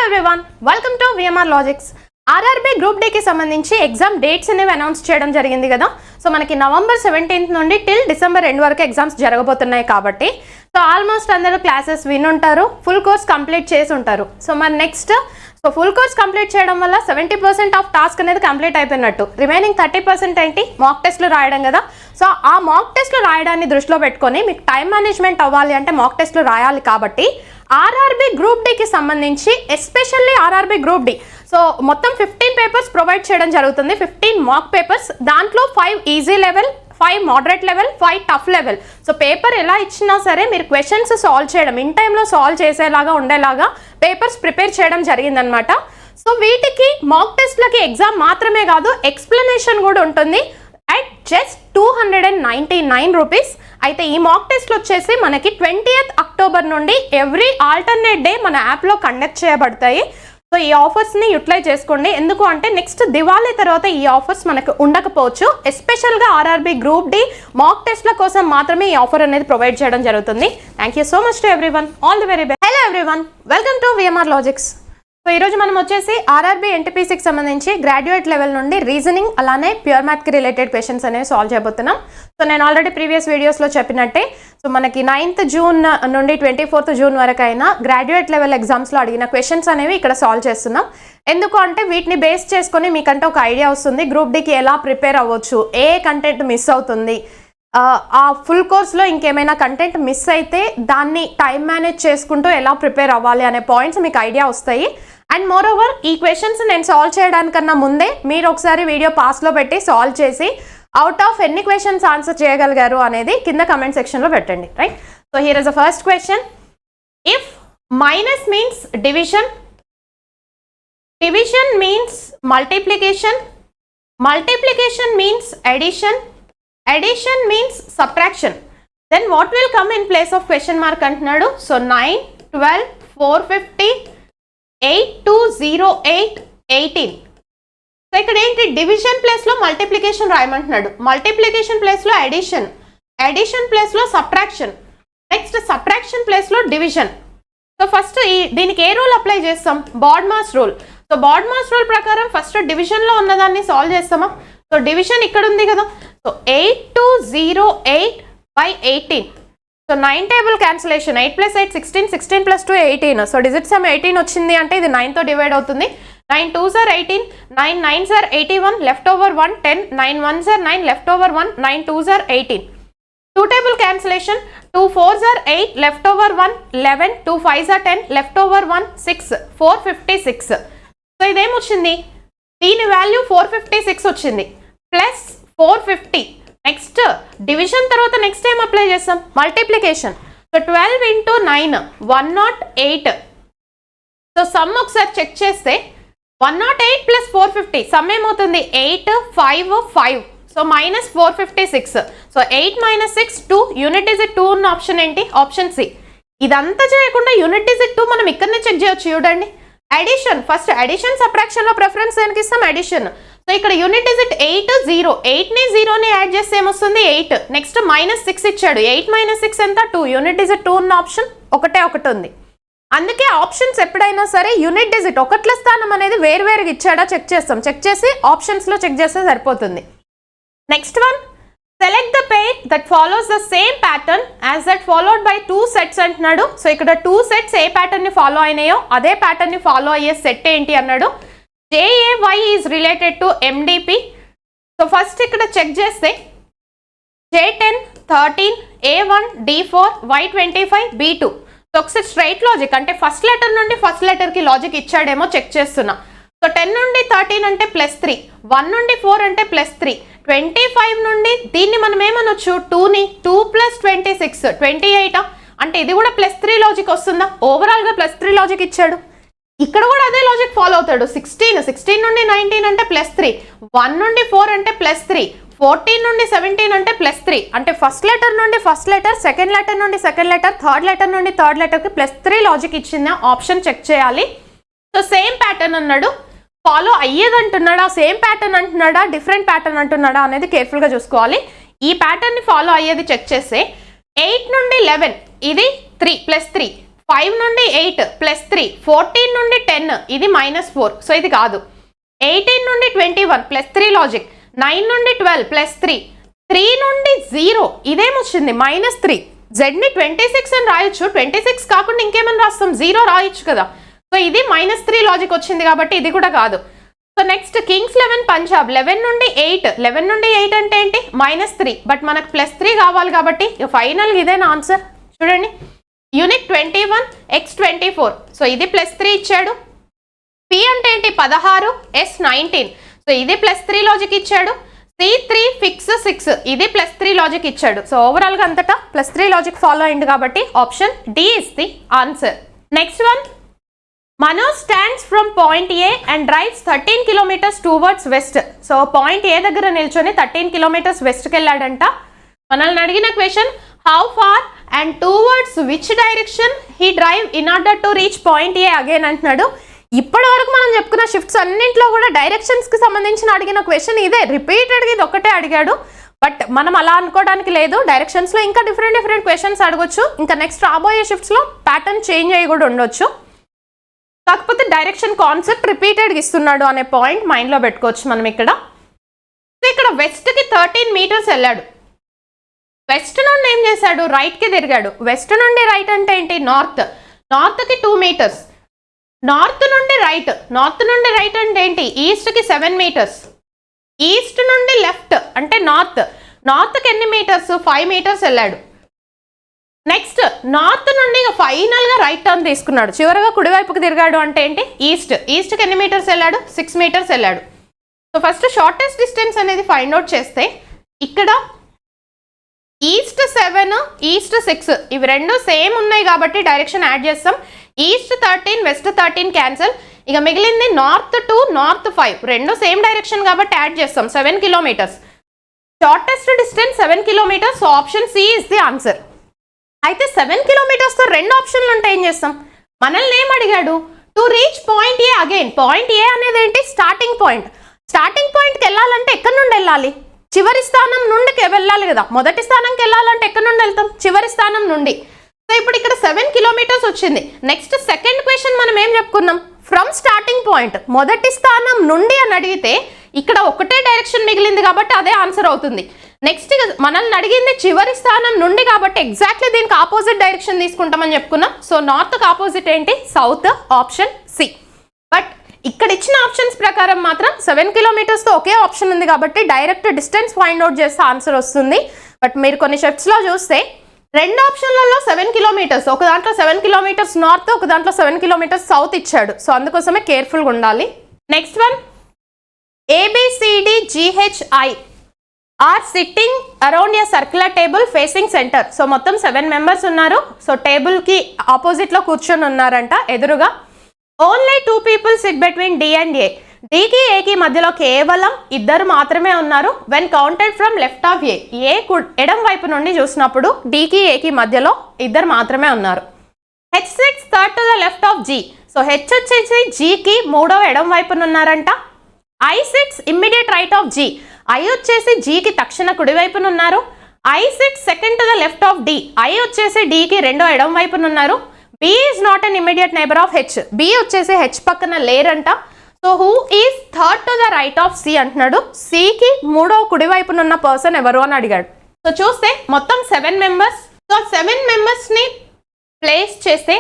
everyone, welcome to VMR Logics. RRB group D కి సంబంధించి exam dates అనేవి announce చేయడం జరిగింది కదా. సో మనకి నవంబర్ 17th నుండి టిల్ డిసెంబర్ 2 వరకు ఎగ్జామ్స్ జరగబోతున్నాయి కాబట్టి సో ఆల్మోస్ట్ అందరూ క్లాసెస్ వినుంటారు, ఫుల్ కోర్స్ కంప్లీట్ చేసి ఉంటారు. సో మరి నెక్స్ట్ ఫుల్ కోర్స్ కంప్లీట్ చేయడం వల్ల 70% ఆఫ్ టాస్క్ అనేది కంప్లీట్ అయిపోయినట్టు. రిమైనింగ్ 30% ఏంటి, మాక్ టెస్ట్లు రాయడం కదా. సో ఆ మాక్ టెస్ట్లు రాయడాన్ని దృష్టిలో పెట్టుకొని మీకు టైం మేనేజ్మెంట్ అవ్వాలి అంటే మాక్ టెస్ట్లు రాయాలి కాబట్టి ఆర్ఆర్బీ గ్రూప్ డికి సంబంధించి especially RRB group D so మొత్తం 15 పేపర్స్ ప్రొవైడ్ చేయడం జరుగుతుంది. 15 మాక్ పేపర్స్, దాంట్లో 5 easy level, 5 moderate level, 5 tough level. So paper ఎలా ఇచ్చినా సరే మీరు క్వశ్చన్స్ సాల్వ్ చేయడం, ఇన్ టైంలో సాల్వ్ చేసేలాగా ఉండేలాగా పేపర్స్ ప్రిపేర్ చేయడం జరిగిందనమాట. సో వీటికి మాక్ టెస్ట్లకి ఎగ్జామ్ మాత్రమే కాదు, ఎక్స్ప్లెనేషన్ కూడా ఉంటుంది అట్ జస్ట్ 299 రూపీస్. అయితే ఈ మాక్ టెస్ట్లు వచ్చేసి మనకి 20th అక్టోబర్ నుండి ఎవ్రీ ఆల్టర్నేట్ డే మన యాప్లో కండక్ట్ చేయబడతాయి. సో ఈ ఆఫర్స్ని యూటిలైజ్ చేసుకోండి. ఎందుకు అంటే నెక్స్ట్ దివాళీ తర్వాత ఈ ఆఫర్స్ మనకు ఉండకపోవచ్చు. ఎస్పెషల్గా ఆర్ఆర్బీ గ్రూప్ డి మాక్ టెస్ట్ల కోసం మాత్రమే ఈ ఆఫర్ అనేది ప్రొవైడ్ చేయడం జరుగుతుంది. Thank you so much to everyone, all the very best. Hello everyone, welcome to VMR logics. So ఈరోజు మనం వచ్చేసి ఆర్ఆర్బీ ఎన్టీపీసీకి సంబంధించి గ్రాడ్యుయేట్ లెవెల్ నుండి రీజనింగ్ అలానే ప్యూర్ మ్యాథ్కి రిలేటెడ్ క్వశ్చన్స్ అనేవి సాల్వ్ చేయబోతున్నాం. సో నేను ఆల్రెడీ ప్రీవియస్ వీడియోస్లో చెప్పినట్టే సో మనకి 9th జూన్ నుండి 24th జూన్ వరకు అయినా గ్రాడ్యుయేట్ లెవెల్ ఎగ్జామ్స్లో అడిగిన క్వశ్చన్స్ అనేవి ఇక్కడ సాల్వ్ చేస్తున్నాం. ఎందుకు అంటే వీటిని బేస్ చేసుకొని మీకంటే ఒక ఐడియా వస్తుంది గ్రూప్ డికి ఎలా ప్రిపేర్ అవ్వచ్చు, ఏ కంటెంట్ మిస్ అవుతుంది, ఆ ఫుల్ కోర్స్లో ఇంకేమైనా కంటెంట్ మిస్ అయితే దాన్ని టైం మేనేజ్ చేసుకుంటూ ఎలా ప్రిపేర్ అవ్వాలి అనే పాయింట్స్ మీకు ఐడియా వస్తాయి. అండ్ మోర్ ఓవర్ ఈ క్వశ్చన్స్ నేను సాల్వ్ చేయడానికన్నా ముందే మీరు ఒకసారి వీడియో పాస్లో పెట్టి సాల్వ్ చేసి అవుట్ ఆఫ్ ఎన్ని క్వశ్చన్స్ ఆన్సర్ చేయగలిగారు అనేది కింద కమెంట్ సెక్షన్లో పెట్టండి, right? So here is the first question. If minus means division, division means multiplication, multiplication means addition, addition means subtraction, then what will come in place of question mark అంటున్నాడు. So 9, 12, 450, 8208, 18. So ఇక్కడ ఏంటి, division ప్లేస్లో multiplication రాయమంటున్నాడు, multiplication ప్లేస్లో addition, addition ప్లేస్లో subtraction, next subtraction ప్లేస్లో division. So first దీనికి ఏ rule apply చేస్తాం, BODMAS rule. So BODMAS rule ప్రకారం ఫస్ట్ డివిజన్లో ఉన్నదాన్ని సాల్వ్ చేస్తామా. సో డివిజన్ ఇక్కడ ఉంది కదా, so 8208 by 18. So 9 table cancellation, 8 + 8 16, 16 + 2 18. So digit sum 18 వచ్చింది అంటే ఇది 9తో డివైడ్ అవుతుంది. 9 2s are 18, 9 9s are 81, left over 1 10, 9 1s are 9, left over 1, 9 2s are 18. 2 table cancellation, 2 4s are 8, left over 1 11, 2 5s are 10, left over 1 6, 456. So ఇదేమొచ్చింది, దీని value 456 వచ్చింది plus 450. Next division తర్వాత next ఏం apply చేస్తాం, multiplication. So 12 × 9 108. So some ఒకసారి check చేస్తే 108 + 450 some ఏమవుతుంది, 8 5 5. So minus 456. So 8 - 6 2, unit digit 2 ఉన్న option ఏంటి, ఆప్షన్ సి. ఇదంతా చేయకుండా యూనిట్ డిజిట్ 2 మనం ఇక్కడనే చెక్ చేయొచ్చు. చూడండి, అడిషన్, ఫస్ట్ అడిషన్ సబ్ట్రాక్షన్ లో ప్రిఫరెన్స్ దేనికి ఇస్తాం, అడిషన్. సో ఇక్కడ యూనిట్ డిజిట్ 8 0, 8ని 0ని యాడ్ చేస్తే ఏమొస్తుంది 8. నెక్స్ట్ -6 ఇచ్చాడు, 8 - 6 ఎంత 2, యూనిట్ డిజిట్ 2 ఉన్న ఆప్షన్ ఒకటే ఒకటి ఉంది. అందుకే ఆప్షన్స్ ఎప్పుడైనా సరే యూనిట్ డిజిట్ ఒకట్ల స్థానం అనేది వేరువేరుగా ఇచ్చాడా చెక్ చేస్తాం, చెక్ చేసి ఆప్షన్స్లో చెక్ చేస్తే సరిపోతుంది. Next one, select the pair that follows the same pattern as that followed by 2 sets అంటున్నాడు. సో ఇక్కడ 2 సెట్స్ ఏ ప్యాటర్న్ని ఫాలో అయినాయో అదే ప్యాటర్న్ని ఫాలో అయ్యే సెట్ ఏంటి అన్నాడు. JAY is related to MDP. So first ఇక్కడ చెక్ చేస్తే J10 13, A1 D4, Y25 B2. So ఒకసారి straight logic అంటే ఫస్ట్ లెటర్ నుండి ఫస్ట్ లెటర్కి లాజిక్ ఇచ్చాడేమో చెక్ చేస్తున్నా. సో 10 నుండి 13 అంటే +3, 1 నుండి 4 అంటే +3, 25 నుండి దీన్ని మనం ఏమనొచ్చు 2ని 2 + 26 28 అంటే ఇది కూడా +3 లాజిక్ వస్తుందా, ఓవరాల్గా +3 లాజిక్ ఇచ్చాడు. ఇక్కడ కూడా అదే లాజిక్ ఫాలో అవుతాడు. 16 నుండి 19 అంటే +3, 1 నుండి 4 అంటే +3, 14 నుండి 17 అంటే +3 అంటే ఫస్ట్ లెటర్ నుండి ఫస్ట్ లెటర్, సెకండ్ లెటర్ నుండి సెకండ్ లెటర్, థర్డ్ లెటర్ నుండి థర్డ్ లెటర్కి +3 లాజిక్ ఇచ్చిందా ఆప్షన్ చెక్ చేయాలి. సో సేమ్ ప్యాటర్న్ అన్నాడు, ఫాలో అయ్యేది అంటున్నాడా, సేమ్ ప్యాటర్న్ అంటున్నాడా, డిఫరెంట్ ప్యాటర్న్ అంటున్నాడా అనేది కేర్ఫుల్గా చూసుకోవాలి. ఈ ప్యాటర్న్ని ఫాలో అయ్యేది చెక్ చేస్తే 8 నుండి 11 ఇది 3 + 3, 5 నుండి 8 ప్లస్ 3, 14 నుండి 10 ఇది -4, సో ఇది కాదు. 18 నుండి 21 ప్లస్ 3 లాజిక్, 9 నుండి 12 ప్లస్ 3, 3 నుండి 0 ఇదేమొచ్చింది -3. జెడ్ని 26 అని రాయొచ్చు, 26 కాకుండా ఇంకేమని రాస్తాం, 0 రాయొచ్చు కదా. సో ఇది -3 లాజిక్ వచ్చింది కాబట్టి ఇది కూడా కాదు. సో నెక్స్ట్ కింగ్స్ 11 పంజాబ్ 11 నుండి 8, 11 నుండి 8 అంటే ఏంటి -3, బట్ మనకు +3 కావాలి కాబట్టి ఫైనల్గా ఇదేనా ఆన్సర్. చూడండి యూనిట్ 21 x 24, సో ఇది +3 ఇచ్చాడు. పి అంటే ఏంటి 16, ఎస్ 19, సో ఇది +3 లాజిక్ ఇచ్చాడు. C3 ఫిక్స్ 6 ఇది +3 లాజిక్ ఇచ్చాడు. సో ఓవరాల్గా అంతటా +3 లాజిక్ ఫాలో అయింది కాబట్టి option D is the answer. Next one, Manoj stands from point A and drives 13 kilometers towards west. So point A దగ్గర నిల్చొని 13 kilometers వెస్ట్కి వెళ్ళాడంట. మనల్ని అడిగిన question how far and towards which direction he drive in order to reach point A again అంటున్నాడు. ఇప్పటి వరకు మనం చెప్పుకున్న షిఫ్ట్స్ అన్నింటిలో కూడా డైరెక్షన్స్కి సంబంధించిన అడిగిన క్వశ్చన్ ఇదే, రిపీటెడ్గా ఇది ఒకటే అడిగాడు. బట్ మనం అలా అనుకోవడానికి లేదు, డైరెక్షన్స్లో ఇంకా డిఫరెంట్ క్వశ్చన్స్ అడగొచ్చు. ఇంకా నెక్స్ట్ రాబోయే షిఫ్ట్స్లో ప్యాటర్న్ చేంజ్ అయ్యి కూడా ఉండొచ్చు. కాకపోతే డైరెక్షన్ కాన్సెప్ట్ రిపీటెడ్గా ఇస్తున్నాడు అనే పాయింట్ మైండ్లో పెట్టుకోవచ్చు మనం ఇక్కడ. ఇక్కడ వెస్ట్కి 13 meters వెళ్ళాడు. వెస్ట్ నుండి ఏం చేశాడు, రైట్కి తిరిగాడు. వెస్ట్ నుండి రైట్ అంటే ఏంటి నార్త్, నార్త్కి 2 meters. నార్త్ నుండి రైట్ అంటే ఏంటి ఈస్ట్కి 7 meters. ఈస్ట్ నుండి లెఫ్ట్ అంటే నార్త్కి ఎన్ని మీటర్స్ 5 meters వెళ్ళాడు. నెక్స్ట్ నార్త్ నుండి ఫైనల్గా రైట్ టర్న్ తీసుకున్నాడు, చివరిగా కుడివైపుకి తిరిగాడు అంటే ఏంటి ఈస్ట్కి ఎన్ని మీటర్స్ వెళ్ళాడు 6 meters వెళ్ళాడు. సో ఫస్ట్ షార్టెస్ట్ డిస్టెన్స్ అనేది ఫైండ్ అవుట్ చేస్తే ఇక్కడ ఈస్ట్ 7 ఈస్ట్ 6 ఇవి రెండు సేమ్ ఉన్నాయి కాబట్టి డైరెక్షన్ యాడ్ చేస్తాం. ఈస్ట్ 13 వెస్ట్ 13 క్యాన్సల్, ఇక మిగిలింది నార్త్ 2 నార్త్ 5 రెండు సేమ్ డైరెక్షన్ కాబట్టి యాడ్ చేస్తాం 7 kilometers. Shortest distance 7 kilometers, so option C is the answer. అయితే 7 kilometersతో రెండు ఆప్షన్లు ఉంటే ఏం చేస్తాం, మనల్ని ఏం అడిగాడు to reach point A again. Point A అనేది ఏంటి స్టార్టింగ్ పాయింట్కి వెళ్ళాలంటే ఎక్కడి నుండి వెళ్ళాలి, చివరి స్థానం నుండి వెళ్ళాలి కదా. మొదటి స్థానంకి వెళ్ళాలంటే ఎక్కడి నుండి వెళ్తాం చివరి స్థానం నుండి. సో ఇప్పుడు ఇక్కడ 7 kilometers వచ్చింది. నెక్స్ట్ సెకండ్ క్వశ్చన్ మనం ఏం చెప్పుకున్నాం, ఫ్రమ్ స్టార్టింగ్ పాయింట్ మొదటి స్థానం నుండి అని అడిగితే ఇక్కడ ఒకటే డైరెక్షన్ మిగిలింది కాబట్టి అదే ఆన్సర్ అవుతుంది. నెక్స్ట్ మనల్ని అడిగింది చివరి స్థానం నుండి కాబట్టి ఎగ్జాక్ట్లీ దీనికి ఆపోజిట్ డైరెక్షన్ తీసుకుంటామని చెప్పుకున్నాం. సో నార్త్కి ఆపోజిట్ ఏంటి సౌత్, ఆప్షన్ సి. బట్ ఇక్కడ ఇచ్చిన ఆప్షన్స్ ప్రకారం మాత్రం 7 kilometersతో ఒకే ఆప్షన్ ఉంది కాబట్టి డైరెక్ట్ డిస్టెన్స్ ఫైండ్ అవుట్ చేస్తే ఆన్సర్ వస్తుంది. బట్ మీరు కొన్ని షిఫ్ట్స్లో చూస్తే రెండు ఆప్షన్లలో 7 kilometers, ఒక దాంట్లో 7 kilometers నార్త్, ఒక దాంట్లో 7 kilometers సౌత్ ఇచ్చాడు. సో అందుకోసమే కేర్ఫుల్గా ఉండాలి. Next one, ABCDGHI are sitting around a circular table facing centre. So మొత్తం 7 members ఉన్నారు. సో టేబుల్కి ఆపోజిట్లో కూర్చొని ఉన్నారంట ఎదురుగా. Only 2 people sit between D and A. డికి ఏకి మధ్యలో కేవలం ఇద్దరు మాత్రమే ఉన్నారు. When counted from left of A, ఎడం వైపు నుండి చూసినప్పుడు డికి ఏకి మధ్యలో ఇద్దరు మాత్రమే ఉన్నారు. H6 third to the left of G. So H వచ్చేసి జీకి మూడవ ఎడం వైపున ఉన్నారంట. I6 immediate right of G. I వచ్చేసి జీకి తక్షణ కుడివైపున ఉన్నారు. I6 second to the left of D. I వచ్చేసి డికి రెండో ఎడం వైపున ఉన్నారు. B is not an immediate neighbour of H. B వచ్చేసి హెచ్ పక్కన లేరంట. So who is third to the right of C అంటున్నాడు. సికి మూడో కుడివైపున ఉన్న పర్సన్ ఎవరు అని అడిగాడు. సో చూస్తే మొత్తం 7 members. సో 7 membersని ప్లేస్ చేస్తే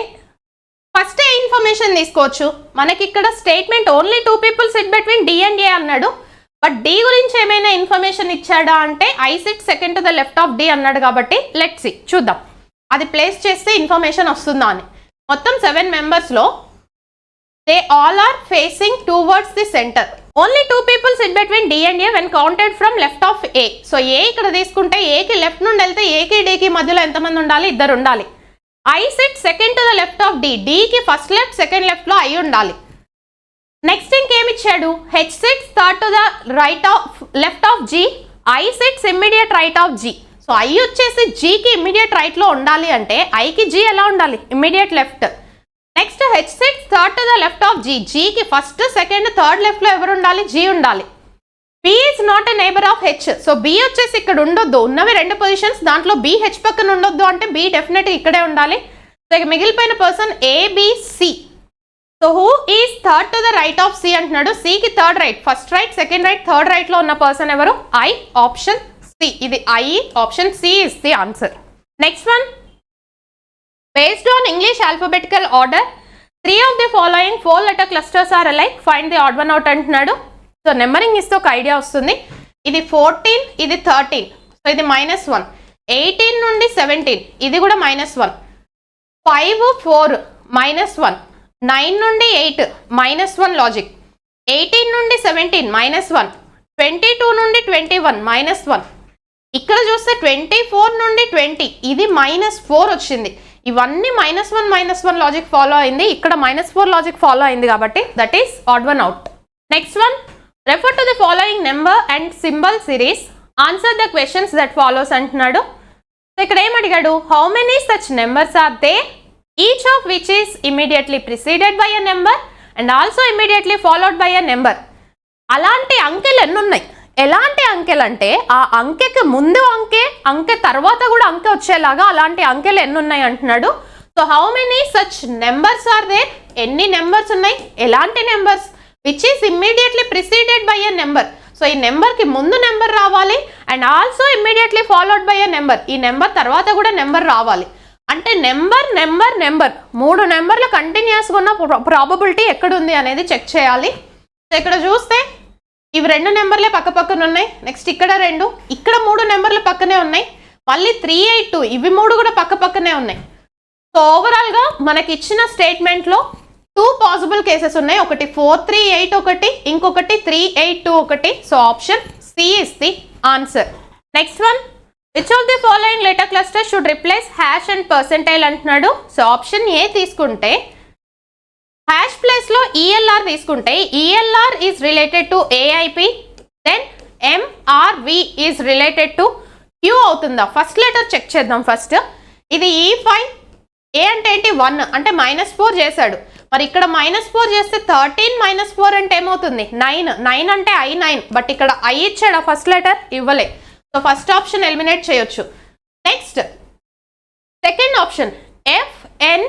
ఫస్ట్ ఏ ఇన్ఫర్మేషన్ తీసుకోవచ్చు. మనకి ఇక్కడ statement only 2 people sit between D and A అన్నాడు. బట్ డి గురించి ఏమైనా ఇన్ఫర్మేషన్ ఇచ్చాడా అంటే I6 second to the left of D అన్నాడు కాబట్టి లెట్స్ సి చూద్దాం అది ప్లేస్ చేస్తే ఇన్ఫర్మేషన్ వస్తుందా అని. మొత్తం 7 membersలో they all are facing towards the centre. Only 2 people sit between D and A when counted from left of A. So A ఇక్కడ తీసుకుంటే ఏకి లెఫ్ట్ నుండి వెళ్తే ఏకి డికి మధ్యలో ఎంతమంది ఉండాలి, ఇద్దరు ఉండాలి. I6 second to the left of D. డికి ఫస్ట్ లెఫ్ట్ సెకండ్ లెఫ్ట్లో ఐ ఉండాలి. నెక్స్ట్ ఇంకేమి ఇచ్చాడు, H6 third to the right of left of G. I6 immediate right of G. So I వచ్చేసి జీకి ఇమ్మీడియట్ రైట్లో ఉండాలి అంటే ఐకి జీ ఎలా ఉండాలి immediate left. Next H6 third to the left of G. జీకి ఫస్ట్ సెకండ్ థర్డ్ లెఫ్ట్లో ఎవరు ఉండాలి, జీ ఉండాలి. B is not a neighbour of H. So B వచ్చేసి ఇక్కడ ఉండొద్దు, ఉన్నవి 2 positions, దాంట్లో బి హెచ్ పక్కన ఉండొద్దు అంటే బి డెఫినెట్గా ఇక్కడే ఉండాలి. సో సో ఇక మిగిలిపోయిన person ABC. So who is third to the right of C అంటున్నాడు. సికి third right, first right, second right, third right లో ఉన్న పర్సన్ ఎవరు? I, option C. ఇది I, option C is the answer. Next one, based on English alphabetical order 3 of the following 4 letter clusters are alike, find the odd one out అంటున్నాడు. So numbering ఇస్తే ఒక idea వస్తుంది. ఇది 14, ఇది 13, so ఇది -1. 18 నుండి 17, ఇది కూడా -1. 5, 4, -1. 9 నుండి 8, -1 లాజిక్. 18 నుండి 17, -1. 22 నుండి 21, -1. ఇక్కడ చూస్తే 24 నుండి 20, ఇది -4 వచ్చింది. ఇవన్నీ -1 లాజిక్ ఫాలో అయింది, ఇక్కడ -4 లాజిక్ ఫాలో అయింది కాబట్టి that is odd one out. Next one, refer to the following number and symbol series, answer the questions that follows అంటున్నాడు. సో ఇక్కడ ఏం అడిగాడు? How many such numbers are they, each of which is immediately preceded by a number and also immediately followed by a number. అలాంటి అంకెలు ఎన్ని ఉన్నాయి? ఎలాంటి అంకెలు అంటే ఆ అంకెకి ముందు అంకె తర్వాత కూడా అంకె వచ్చేలాగా అలాంటి అంకెలు ఎన్ని ఉన్నాయి అంటున్నాడు. So how many such numbers are there, ఎన్ని నెంబర్స్ ఉన్నాయి, ఎలాంటి numbers, which is immediately preceded by a number. So ఈ నెంబర్కి ముందు నెంబర్ రావాలి and also immediately followed by a number, ఈ నెంబర్ తర్వాత కూడా నెంబర్ రావాలి. అంటే నెంబర్ 3 నెంబర్లు కంటిన్యూస్గా ఉన్న ప్రాబబిలిటీ ఎక్కడుంది అనేది చెక్ చేయాలి. సో ఇక్కడ చూస్తే ఇవి 2 నెంబర్లే పక్కన ఉన్నాయి. నెక్స్ట్ ఇక్కడ 2, ఇక్కడ 3 నెంబర్లు పక్కనే ఉన్నాయి. మళ్ళీ 3, 8, 2, ఇవి 3 కూడా పక్కనే ఉన్నాయి. సో ఓవరాల్గా మనకి ఇచ్చిన స్టేట్మెంట్లో 2 పాసిబుల్ కేసెస్ ఉన్నాయి. ఒకటి 4, 3, 8 ఒకటి, ఇంకొకటి 3, 8, 2 ఒకటి. So option C is the answer. Next one, which of the following letter cluster should replace hash and percentile అంటున్నాడు. సో ఆప్షన్ ఏ తీసుకుంటే హ్యాష్ ప్లేస్ లో ఈఎల్ఆర్ తీసుకుంటే ELR is related to AIP, then MRV is related to Q అవుతుందా? First letter check చేద్దాం first. ఇది E5, ఏ అంటే ఏంటి 1 అంటే -4 చేశాడు. మరి ఇక్కడ -4 చేస్తే 13 -4 అంటే ఏమవుతుంది? 9 అంటే I9, బట్ ఇక్కడ I ఇచ్చాడు, ఫస్ట్ లెటర్ ఇవ్వలే. సో ఫస్ట్ ఆప్షన్ ఎలిమినేట్ చేయొచ్చు. Next second option FN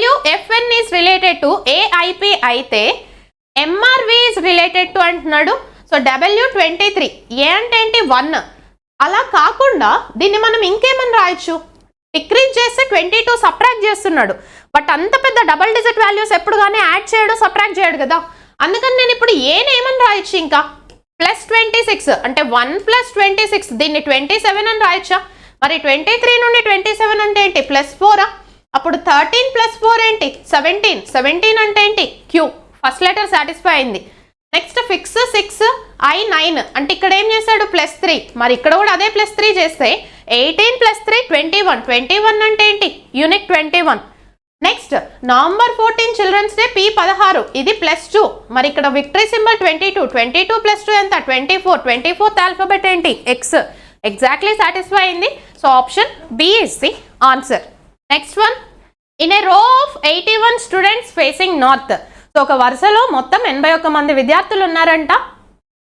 WFN is related to AIP అయితే MRV ఈజ్ రిలేటెడ్ టు అంటున్నాడు. సో W23, ఏ అంటే ఏంటి 1. అలా కాకుండా దీన్ని మనం ఇంకేమని రాయొచ్చు? డిక్రీజ్ చేస్తే 22 సబ్ట్రాక్ట్ చేస్తున్నాడు, బట్ అంత పెద్ద డబల్ డిజిట్ వాల్యూస్ ఎప్పుడు కానీ యాడ్ చేయడు, సబ్ట్రాక్ట్ చేయడు కదా. అందుకని నేను ఇప్పుడు ఏమని రాయొచ్చు? ఇంకా +26 అంటే 1 + 26, దీన్ని 27 అని రాయొచ్చా? మరి 23 నుండి 27 అంటే ఏంటి? +4. అప్పుడు 13 + 4 ఏంటి? 17 అంటే ఏంటి? Q. ఫస్ట్ లెటర్ సాటిస్ఫై అయింది. నెక్స్ట్ ఫిక్స్ 6 I9 అంటే ఇక్కడ ఏం చేశాడు? +3. మరి ఇక్కడ కూడా అదే +3 చేస్తే 18 + 3 21 అంటే ఏంటి? Unique 21. Next November 14 children's day P16, ఇది +2. మరి ఇక్కడ విక్టరీ సింబల్ 22 + 2 ఎంత? 24. 24th ఆల్ఫాబెట్ ఏంటి? X. ఎగ్జాక్ట్లీ సాటిస్ఫై అయింది. So option B is the answer. Next one, in a row of 81 students facing north. So ఒక వరుసలో మొత్తం 81 మంది విద్యార్థులు ఉన్నారంట.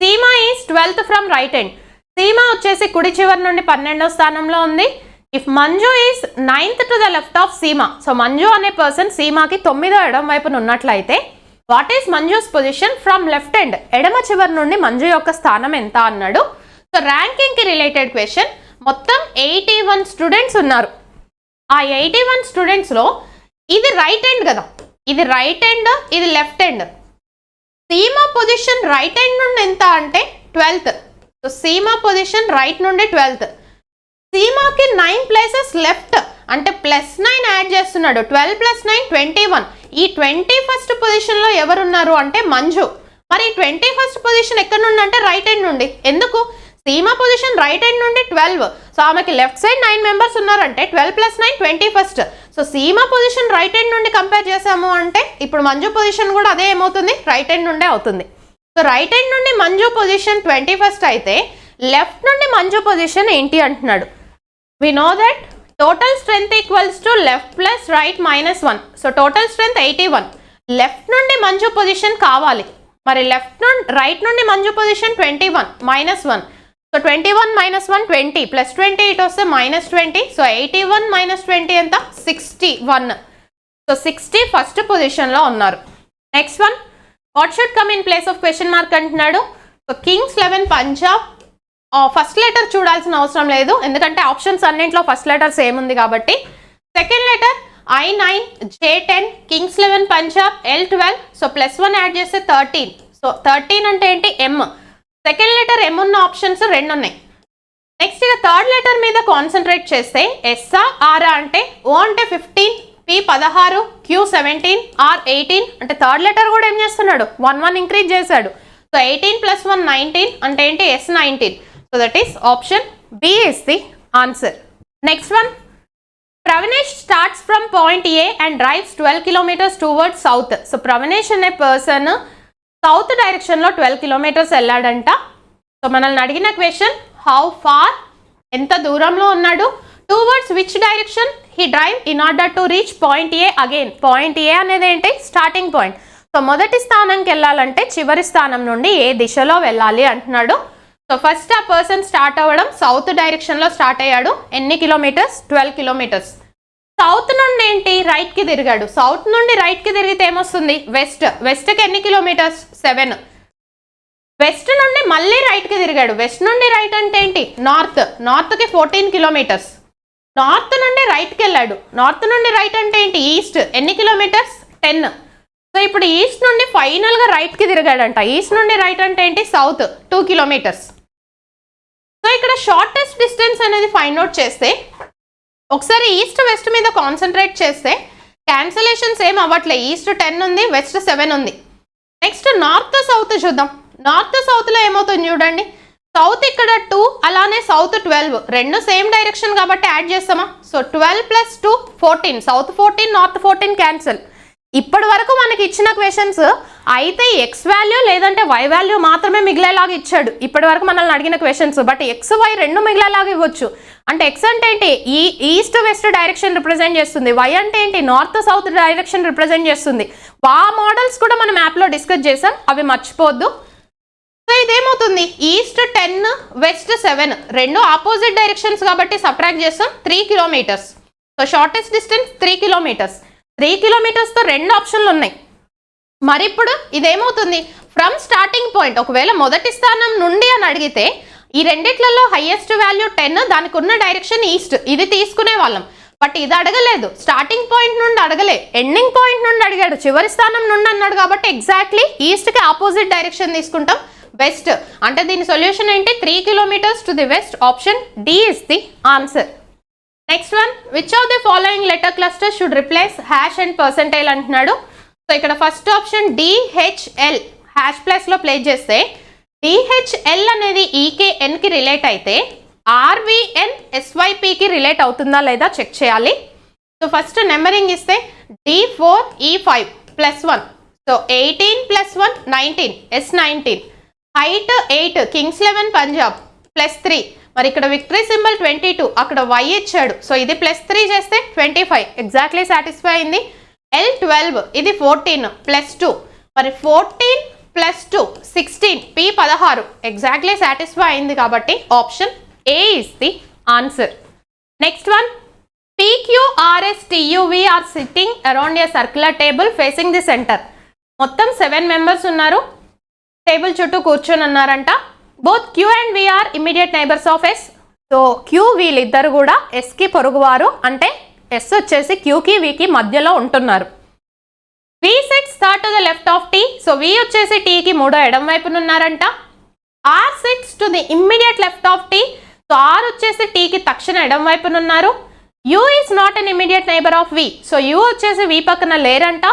Seema is 12th from right end. Seema వచ్చేసి కుడి చివరి నుండి 12వ స్థానంలో ఉంది. If Manju is 9th to the left of Seema. So Manju అనే పర్సన్ సీమాకి 9వ ఎడమ వైపున ఉన్నట్లయితే what is Manju's position from left end, ఎడమ చివరి నుండి మంజు యొక్క స్థానం ఎంత అన్నాడు. సో ర్యాంకింగ్కి రిలేటెడ్ క్వశ్చన్. మొత్తం 81 స్టూడెంట్స్ ఉన్నారు. ఆ 81 స్టూడెంట్స్లో ఇది రైట్ ఎండ్ కదా, ఇది రైట్ ఎండ్, ఇది left end. Seema position right end నుండి ఎంత అంటే 12th. So Seema position right నుండి 12th. సీమాకి 9 ప్లేసెస్ లెఫ్ట్ అంటే +9 యాడ్ చేస్తున్నాడు. 12 + 9 21. ఈ 21st పొజిషన్లో ఎవరున్నారు అంటే మంజు. మరి 21st పొజిషన్ ఎక్కడ నుండి అంటే రైట్ ఎండ్ నుండి. ఎందుకు? సీమా పొజిషన్ రైట్ ఎండ్ నుండి 12. సో ఆమెకి లెఫ్ట్ సైడ్ 9 మెంబర్స్ ఉన్నారంటే 12 + 9 21st. So Seema position right end నుండి కంపేర్ చేసాము అంటే ఇప్పుడు మంజు పొజిషన్ కూడా అదే ఏమవుతుంది? రైట్ ఎండ్ నుండే అవుతుంది. సో రైట్ ఎండ్ నుండి మంజు పొజిషన్ 21st అయితే లెఫ్ట్ నుండి మంజు పొజిషన్ ఏంటి అంటున్నాడు. We know that total strength equals to left plus right -1. So total strength 81. Left నుండి మంజు పొజిషన్ కావాలి. మరి రైట్ నుండి Manju position 21 -1. So 21 minus 1 20 plus 20 ఇటు వస్తే మైనస్ 20. సో 81 మైనస్ 20 ఎంత 61. సో 60 ఫస్ట్ పొజిషన్లో ఉన్నారు. Next one, what should come in place of question mark అంటున్నాడు. So kings 11 Punjab, first letter చూడాల్సిన అవసరం లేదు ఎందుకంటే ఆప్షన్స్ అన్నింటిలో ఫస్ట్ లెటర్ సేమ్ ఉంది కాబట్టి. Second letter I9, J10, Kings 11 Punjab, L12. So +1 add చేస్తే 13. సో 13 అంటే ఏంటి M. సెకండ్ లెటర్ M ఉన్న ఆప్షన్స్ 2 ఉన్నాయి. నెక్స్ట్ ఇక థర్డ్ లెటర్ మీద కాన్సన్ట్రేట్ చేస్తే ఎస్ఆ ఆరా అంటే O అంటే 15, P 16, Q 17, R 18. అంటే థర్డ్ లెటర్ కూడా ఏం చేస్తున్నాడు 1 ఇంక్రీజ్ చేశాడు. సో 18 + 1 19 అంటే ఏంటి S 19. So that is option B is the answer. Next one, Pravnesh starts from point A and drives 12 kilometers towards south. So ప్రవనేష్ అనే పర్సన్ సౌత్ డైరెక్షన్లో 12 kilometers వెళ్ళాడంట. So మనల్ని అడిగిన క్వశ్చన్ హౌ ఫార్, ఎంత దూరంలో ఉన్నాడు, towards which direction he drive in order to reach point A. Again point A అనేది ఏంటి starting point. So మొదటి స్థానంకి వెళ్ళాలంటే చివరి స్థానం నుండి ఏ దిశలో వెళ్ళాలి అంటున్నాడు. సో ఫస్ట్ ఆ పర్సన్ స్టార్ట్ అవ్వడం సౌత్ డైరెక్షన్లో స్టార్ట్ అయ్యాడు. ఎన్ని కిలోమీటర్స్ 12 kilometers. సౌత్ నుండి ఏంటి రైట్కి తిరిగాడు. సౌత్ నుండి రైట్కి తిరిగితే ఏమొస్తుంది వెస్ట్. వెస్ట్కి ఎన్ని కిలోమీటర్స్ 7. వెస్ట్ నుండి మళ్ళీ రైట్కి తిరిగాడు. వెస్ట్ నుండి రైట్ అంటే ఏంటి నార్త్. నార్త్కి 14 kilometers. నార్త్ నుండి రైట్కి వెళ్ళాడు. నార్త్ నుండి రైట్ అంటే ఏంటి ఈస్ట్. ఎన్ని కిలోమీటర్స్ 10. సో ఇప్పుడు ఈస్ట్ నుండి ఫైనల్గా రైట్కి తిరిగాడంట. ఈస్ట్ నుండి రైట్ అంటే ఏంటి సౌత్ 2 kilometers. సో ఇక్కడ షార్టెస్ట్ డిస్టెన్స్ అనేది ఫైండ్ అవుట్ చేస్తే ఒకసారి ఈస్ట్ వెస్ట్ మీద కాన్సన్ట్రేట్ చేస్తే క్యాన్సలేషన్స్ ఏం అవ్వట్లే. ఈస్ట్ 10 ఉంది, వెస్ట్ 7 ఉంది. నెక్స్ట్ నార్త్ సౌత్ చూద్దాం. నార్త్ సౌత్లో ఏమవుతుంది చూడండి. సౌత్ ఇక్కడ 2, అలానే సౌత్ 12, రెండు సేమ్ డైరెక్షన్ కాబట్టి యాడ్ చేస్తామా. సో 12 + 2 14. South 14, north 14 cancel. ఇప్పటి వరకు మనకి ఇచ్చిన క్వశ్చన్స్ అయితే ఎక్స్ వాల్యూ లేదంటే వై వాల్యూ మాత్రమే మిగిలేలాగా ఇచ్చాడు ఇప్పటి వరకు మనల్ని అడిగిన క్వశ్చన్స్. బట్ ఎక్స్ వై రెండు మిగిలేలాగా ఇవ్వచ్చు. అంటే ఎక్స్ అంటే ఏంటి ఈస్ట్ వెస్ట్ డైరెక్షన్ రిప్రజెంట్ చేస్తుంది. వై అంటే ఏంటి నార్త్ సౌత్ డైరెక్షన్ రిప్రజెంట్ చేస్తుంది. ఆ మోడల్స్ కూడా మనం యాప్లో డిస్కస్ చేసాం, అవి మర్చిపోవద్దు. సో ఇదేమవుతుంది ఈస్ట్ 10 వెస్ట్ 7 రెండు ఆపోజిట్ డైరెక్షన్స్ కాబట్టి సబ్ట్రాక్ట్ చేస్తాం 3 kilometers. So shortest distance 3 kilometers. 3 kilometersతో 2 ఆప్షన్లు ఉన్నాయి. మరి ఇప్పుడు ఇదేమవుతుంది ఫ్రమ్ స్టార్టింగ్ పాయింట్. ఒకవేళ మొదటి స్థానం నుండి అని అడిగితే ఈ రెండిట్లలో హైయెస్ట్ వాల్యూ 10, దానికి ఉన్న డైరెక్షన్ ఈస్ట్, ఇది తీసుకునే వాళ్ళం. బట్ ఇది అడగలేదు, స్టార్టింగ్ పాయింట్ నుండి అడగలే, ఎండింగ్ పాయింట్ నుండి అడిగాడు, చివరి స్థానం నుండి అన్నాడు కాబట్టి ఎగ్జాక్ట్లీ ఈస్ట్కి ఆపోజిట్ డైరెక్షన్ తీసుకుంటాం వెస్ట్. అంటే దీని సొల్యూషన్ ఏంటి 3 kilometers to the west. Option D is the answer. Next one, which of the following letter cluster should replace hash and percentile అంటున్నాడు. సో ఇక్కడ ఫస్ట్ ఆప్షన్ డిహెచ్ఎల్ హ్యాష్ ప్లస్లో place చేస్తే DHL అనేది E K ఎన్కి relate అయితే ఆర్విఎన్ ఎస్వైపికి relate అవుతుందా లేదా check చేయాలి. So first numbering ఇస్తే D4E5 +1. So 18 + 1 19 S19. Height 8 Kings 11 Punjab +3. మరి ఇక్కడ విక్టరీ సింబల్ 22, అక్కడ y ఇచ్చాడు. సో ఇది +3 చేస్తే 25 ఎగ్జాక్ట్లీ సాటిస్ఫై అయింది. L12 ఇది 14 +2. మరి 14 + 2 16 P 16 ఎగ్జాక్ట్లీ సాటిస్ఫై అయింది కాబట్టి option A is the answer. Next one, PQRSTUV are sitting around a circular table facing the centre. మొత్తం 7 members ఉన్నారు, టేబుల్ చుట్టూ కూర్చొని ఉన్నారంట. Both Q and V are immediate neighbours of S. So Q వీళ్ళిద్దరు కూడా Sకి పొరుగువారు, అంటే S వచ్చేసి Qకి Vకి మధ్యలో ఉంటున్నారు. V sits third to the left of T. So V వచ్చేసి Tకి మూడో ఎడం వైపున ఉన్నారంట. R sits to the immediate left of T. So R వచ్చేసి Tకి తక్షణ ఎడం వైపున ఉన్నారు. U is not an immediate neighbor of V. So U వచ్చేసి V పక్కన లేరంట.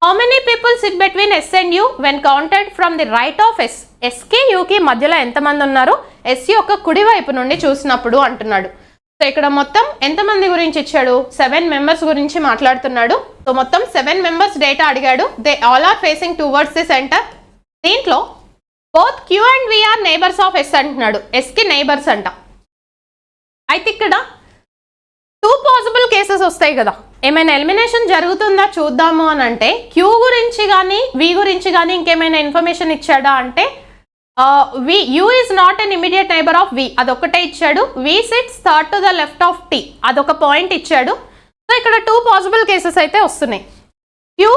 How many people sit between S and U when counted from the right of S? Sకి Uకి మధ్యలో ఎంతమంది ఉన్నారు S యొక్క కుడి వైపు నుండి చూసినప్పుడు అంటున్నాడు. సో ఇక్కడ మొత్తం ఎంతమంది గురించి ఇచ్చాడు 7 members గురించి మాట్లాడుతున్నాడు. సో మొత్తం 7 members డేటా అడిగాడు. They all are facing towards the centre. దీంట్లో both Q and V are neighbours of S అంటున్నాడు. Sకి నైబర్స్ అంట. అయితే ఇక్కడ 2 పాసిబుల్ కేసెస్ వస్తాయి కదా, ఏమైనా ఎలిమినేషన్ జరుగుతుందా చూద్దాము అని అంటే Q గురించి కానీ V గురించి కానీ ఇంకేమైనా ఇన్ఫర్మేషన్ ఇచ్చాడా అంటే V U is not an immediate neighbour of V, అదొకటే ఇచ్చాడు. V sits third to the left of T, అదొక పాయింట్ ఇచ్చాడు. సో ఇక్కడ 2 పాసిబుల్ కేసెస్ అయితే వస్తున్నాయి. Q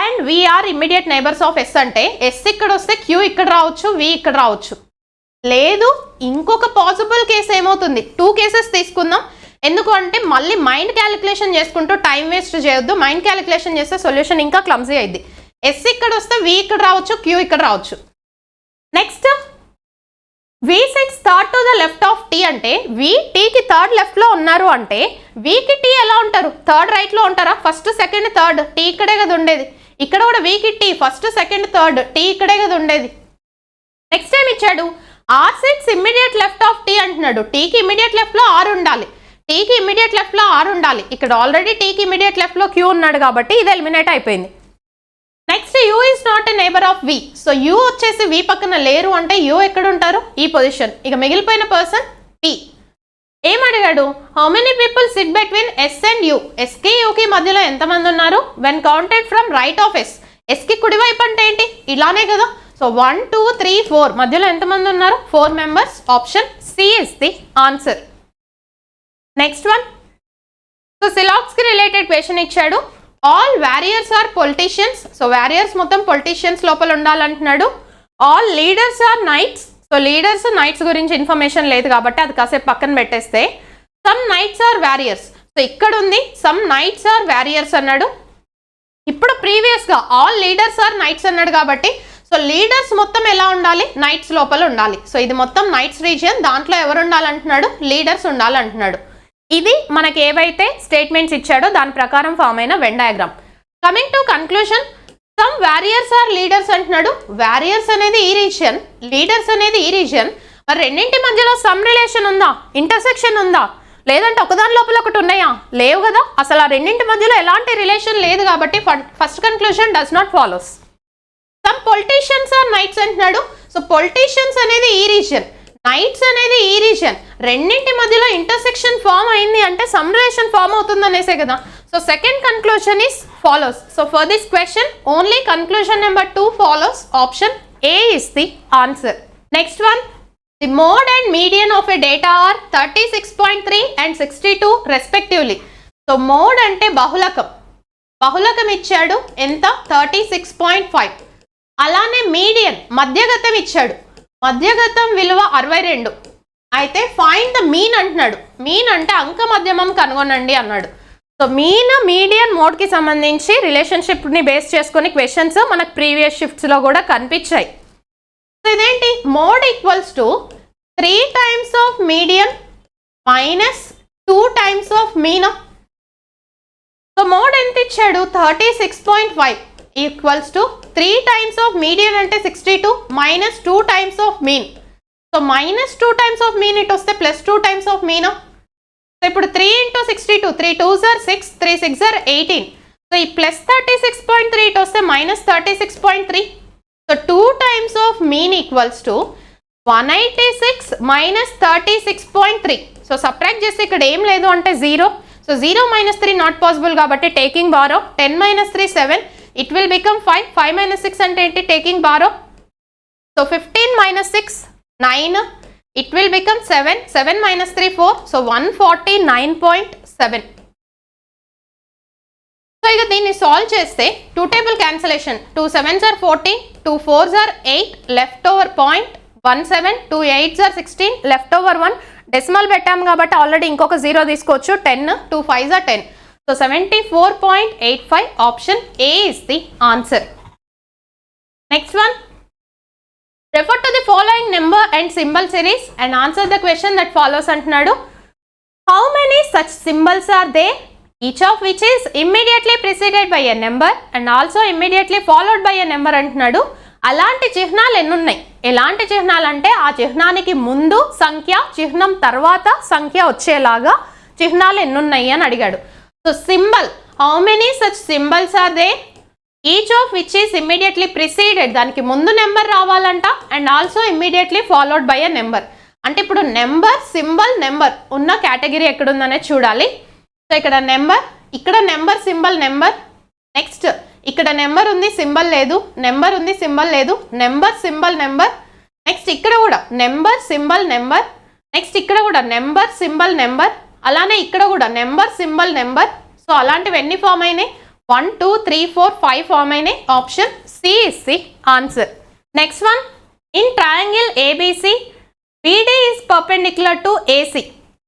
and V are immediate neighbours of S అంటే ఎస్ ఇక్కడ వస్తే క్యూ ఇక్కడ రావచ్చు, వి ఇక్కడ రావచ్చు. లేదు ఇంకొక పాసిబుల్ కేసు ఏమవుతుంది, 2 కేసెస్ తీసుకుందాం. ఎందుకు అంటే మళ్ళీ మైండ్ క్యాలిక్యులేషన్ చేసుకుంటూ టైం వేస్ట్ చేయొద్దు. మైండ్ క్యాలిక్యులేషన్ చేస్తే సొల్యూషన్ ఇంకా క్లమ్జీ అయింది. ఎస్ ఇక్కడ వస్తే వి ఇక్కడ రావచ్చు, క్యూ ఇక్కడ రావచ్చు. Next V sits third to the left of T అంటే వి టీకి థర్డ్ లెఫ్ట్లో ఉన్నారు అంటే వికి టీ ఎలా ఉంటారు, థర్డ్ రైట్లో ఉంటారా, ఫస్ట్ సెకండ్ థర్డ్, టీ ఇక్కడే కదా ఉండేది. ఇక్కడ కూడా వికి T first second third, T ఇక్కడే కదా ఉండేది. నెక్స్ట్ ఏం ఇచ్చాడు, R sits immediate left of T అంటున్నాడు. టీకి ఇమ్మీడియట్ లెఫ్ట్లో ఆర్ ఉండాలి, టీకి ఇమ్మీడియట్ లెఫ్ట్లో ఆర్ ఉండాలి. ఇక్కడ ఆల్రెడీ టీకి ఇమ్మీడియట్ లెఫ్ట్లో క్యూ ఉన్నాడు కాబట్టి ఇది ఎలిమినేట్ అయిపోయింది. Next U is not a neighbour of V. So U వచ్చేసి వి పక్కన లేరు అంటే యూ ఎక్కడ ఉంటారు, ఈ పొజిషన్. ఇక మిగిలిపోయిన పర్సన్ టీ. ఏం అడిగాడు, how many people sit between S and U, ఎస్కి యూకి మధ్యలో ఎంతమంది ఉన్నారు, when counted from right of S. ఎస్కి కుడివైపు అంటే ఏంటి, ఇలానే కదా. సో 1 2 3 4 మధ్యలో ఎంతమంది ఉన్నారు, 4 members. Option C is the answer. Next one, so సిలాక్స్కి రిలేటెడ్ క్వశ్చన్ ఇచ్చాడు. All warriors are politicians. So warriors మొత్తం పొలిటీషియన్స్ లోపల ఉండాలంటున్నాడు. All leaders are knights. So leaders knights గురించి ఇన్ఫర్మేషన్ లేదు కాబట్టి అది కాసేపు పక్కన పెట్టేస్తే some knights are warriors. So ఇక్కడ ఉంది సమ్ నైట్స్ ఆర్ వారియర్స్ అన్నాడు. ఇప్పుడు ప్రీవియస్గా ఆల్ లీడర్స్ ఆర్ నైట్స్ అన్నాడు కాబట్టి సో లీడర్స్ మొత్తం ఎలా ఉండాలి, నైట్స్ లోపల ఉండాలి. సో ఇది మొత్తం నైట్స్ రీజియన్, దాంట్లో ఎవరు ఉండాలంటున్నాడు, లీడర్స్ ఉండాలంటున్నాడు. ఇది మనకి ఏవైతే స్టేట్మెంట్స్ ఇచ్చాడో దాని ప్రకారం ఫామ్ అయిన Venn diagram. Coming to conclusion, some warriors are leaders అంటున్నాడు. వారియర్స్ అనేది ఈ రీజియన్, లీడర్స్ అనేది ఈ రీజియన్. మరి రెండింటి మధ్యలో సమ్ రిలేషన్ ఉందా, ఇంటర్సెక్షన్ ఉందా, లేదంటే ఒకదాని లోపల ఒకటి ఉన్నాయా, లేవు కదా. అసలు ఆ రెండింటి మధ్యలో ఎలాంటి రిలేషన్ లేదు కాబట్టి first conclusion does not follows. Some politicians are knights అంటున్నాడు. సో పొలిటీషియన్స్ అనేది ఈ రీజియన్, నైట్స్ అనేది ఈ రీజియన్. రెండింటి మధ్యలో ఇంటర్సెక్షన్ ఫామ్ అయింది అంటే సమ్ రిలేషన్ ఫామ్ అవుతుంది అనేసే కదా. So second conclusion is follows. So for this question only conclusion number 2 follows. Option A is the answer. Next one, the mode and median of a data are 36.3 and 62 respectively. So mode అంటే బహుళకం, బహుళకం ఇచ్చాడు ఎంత, 36.5. అలానే median మధ్యగతం ఇచ్చాడు, మధ్యగతం విలువ 62. అయితే find the mean అంటున్నాడు. Mean అంటే అంక మధ్యమం కనుగొనండి అన్నాడు. సో మీన్ మీడియన్ మోడ్కి సంబంధించి రిలేషన్షిప్ని బేస్ చేసుకుని క్వశ్చన్స్ మనకు ప్రీవియస్ షిఫ్ట్స్లో కూడా కనిపించాయి. సో ఇదేంటి, mode equals to 3 times of median minus 2 times of mean. So mode ఎంత ఇచ్చాడు, 36.5 equals to 3 times of median అంటే 62 minus 2 times of mean. So minus 2 times of mean ఇటు వస్తే plus 2 times of mean. So ఇప్పుడు 3 into 62, 3 2s are 6, 3 6 are 18. So ఈ plus 36.3 ఇటు వస్తే minus 36.3. So 2 times of mean equals to 186 minus 36.3. So subtract చేస్తే ఇక్కడ ఏం లేదు అంటే 0. సో 0 minus 3 నాట్ పాసిబుల్ కాబట్టి taking borrow. 10 minus 3 7, it will become 5. 5 minus 6 అంటే ఏంటి, taking borrow. So 15 minus 6 9, it will become 7. 7 minus 3 4. So 149.7. So ఇక దీన్ని సాల్వ్ చేస్తే 2 table cancellation, 2 7s are 14, 2 4s are 8, left over 0.17, 2 8s are 16, left over 1. Decimal పెట్టాము కాబట్టి already ఇంకొక 0 తీసుకోవచ్చు, 10, 2 5s are 10. So 74.85. Option A is the answer. Next one, refer to the following number and symbol series and answer the question that follows antunnadu. How many such symbols are there, each of which is immediately preceded by a number and also immediately followed by a number antunnadu. అలాంటి చిహ్నాలు ఎన్ని ఉన్నాయి, ఎలాంటి చిహ్నాలు అంటే ఆ చిహ్నానికి ముందు సంఖ్య, చిహ్నం తర్వాత సంఖ్య వచ్చేలాగా చిహ్నాలు ఎన్ని ఉన్నాయి అని అడిగాడు. So symbol, how many such symbols are they, each of which is immediately preceded, దానికి ముందు నెంబర్ రావాలంట and also immediately followed by a number. అంటే ఇప్పుడు నెంబర్, సింబల్, నెంబర్ ఉన్న కేటగిరీ ఎక్కడుందనేది చూడాలి. సో ఇక్కడ నెంబర్, ఇక్కడ నెంబర్, సింబల్, నెంబర్. నెక్స్ట్ ఇక్కడ నెంబర్ ఉంది, సింబల్ లేదు, నెంబర్ ఉంది, సింబల్ లేదు, number, symbol, number. Next next ఇక్కడ కూడా నెంబర్ సింబల్ నెంబర్, నెక్స్ట్ ఇక్కడ కూడా నెంబర్ సింబల్ నెంబర్, అలానే ఇక్కడ కూడా నెంబర్ సింబల్ నెంబర్. సో అలాంటివి ఎన్ని ఫామ్ అయినాయి? 1 2 3 4 5 ఫామ్ అయినాయి. Option C is the answer. Next one, in triangle ABC BD is perpendicular to AC.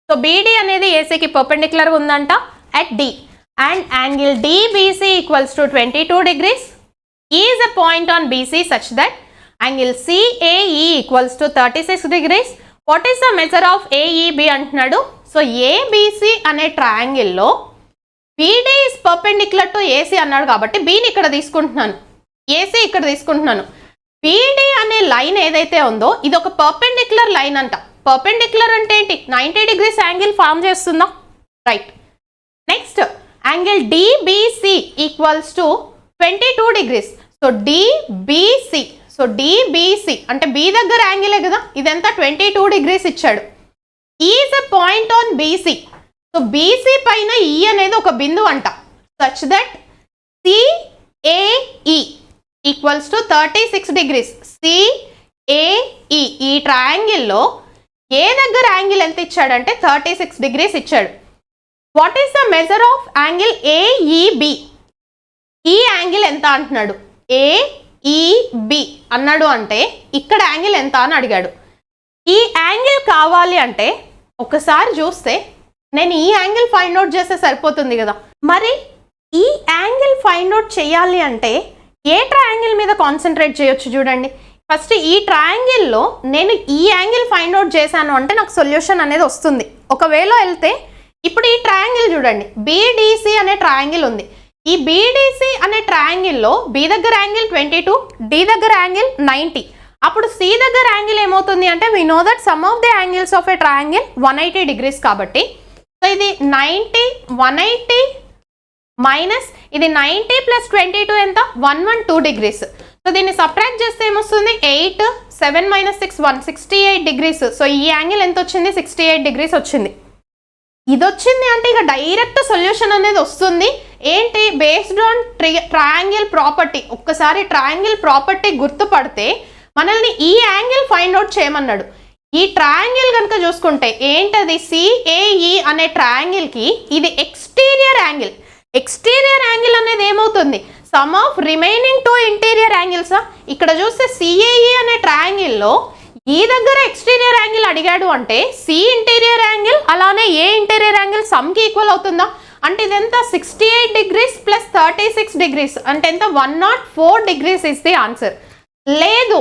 So BD అనేది ACకి perpendicular ఉందంట at D and angle DBC equals to 22 degrees. E is a point on BC such that angle CAE equals to 36 degrees. What is the measure of AEB అంటున్నాడు. So ABC అనే triangle లో BD is perpendicular to AC అన్నాడు కాబట్టి Bని ఇక్కడ తీసుకుంటున్నాను, AC ఇక్కడ తీసుకుంటున్నాను. BD అనే లైన్ ఏదైతే ఉందో ఇది ఒక పర్పెండిక్యులర్ లైన్ అంట. పర్పెండిక్యులర్ అంటే ఏంటి? 90 డిగ్రీస్ యాంగిల్ ఫామ్ చేస్తుందా? Right. Next angle DBC equals to 22 degrees. So DBC, so DBC అంటే B దగ్గర యాంగిలే కదా, ఇదంతా 22 డిగ్రీస్ ఇచ్చాడు. Is a point on BC. So BC పైన E అనేది ఒక బిందువు అంట. Such that CAE equals to 36 degrees. CAE ఈ ట్రయాంగిల్లో ఏ దగ్గర యాంగిల్ ఎంత ఇచ్చాడంటే 36 డిగ్రీస్ ఇచ్చాడు. What is the measure of angle AEB? ఈ యాంగిల్ ఎంత అంటున్నాడు. AEB అన్నాడు అంటే ఇక్కడ యాంగిల్ ఎంత అని అడిగాడు. ఈ యాంగిల్ కావాలి అంటే ఒకసారి చూస్తే నేను ఈ యాంగిల్ ఫైండ్ అవుట్ చేస్తే సరిపోతుంది కదా. మరి ఈ యాంగిల్ ఫైండ్ అవుట్ చేయాలి అంటే ఏ ట్రయాంగిల్ మీద కాన్సన్ట్రేట్ చేయొచ్చు చూడండి. ఫస్ట్ ఈ ట్రయాంగిల్లో నేను ఈ యాంగిల్ ఫైండ్ అవుట్ చేశాను అంటే నాకు సొల్యూషన్ అనేది వస్తుంది. ఒకవేళ వెళ్తే ఇప్పుడు ఈ ట్రయాంగిల్ చూడండి, BDC అనే ట్రయాంగిల్ ఉంది. ఈ BDC అనే ట్రయాంగిల్లో B దగ్గర యాంగిల్ 22, D దగ్గర యాంగిల్ 90. అప్పుడు C దగ్గర యాంగిల్ ఏమవుతుంది అంటే we know that sum of the angles of a triangle 180 degrees కాబట్టి సో ఇది 90 180 మైనస్ ఇది 90 ప్లస్ 22 ఎంత? 112 డిగ్రీస్. సో దీన్ని సబ్ట్రాక్ట్ చేస్తే ఏమొస్తుంది? 8 7 మైనస్ 6 1 68 డిగ్రీస్. సో ఈ యాంగిల్ ఎంత వచ్చింది? 68 డిగ్రీస్ వచ్చింది. ఇది వచ్చింది అంటే ఇక డైరెక్ట్ సొల్యూషన్ అనేది వస్తుంది. ఏంటి? Based on triangle property. ఒక్కసారి ట్రయాంగిల్ ప్రాపర్టీ గుర్తుపడితే మనల్ని ఈ యాంగిల్ ఫైండ్ అవుట్ చేయమన్నాడు. ఈ ట్రయాంగిల్ కనుక చూసుకుంటే ఏంటది? CAE అనే ట్రయాంగిల్కి ఇది ఎక్స్టీరియర్ యాంగిల్. ఎక్స్టీరియర్ యాంగిల్ అనేది ఏమవుతుంది? సమ్ ఆఫ్ రిమైనింగ్ 2 ఇంటీరియర్ యాంగిల్సా. ఇక్కడ చూస్తే CAE అనే ట్రయాంగిల్లో ఈ దగ్గర ఎక్స్టీరియర్ యాంగిల్ అడిగాడు అంటే C ఇంటీరియర్ యాంగిల్ అలానే ఏ ఇంటీరియర్ యాంగిల్ సమ్కి ఈక్వల్ అవుతుందా? అంటే ఇదెంత? 68 డిగ్రీస్ ప్లస్ 36 డిగ్రీస్ అంటే ఎంత? 104 డిగ్రీస్ ఇస్ ది ఆన్సర్. లేదు,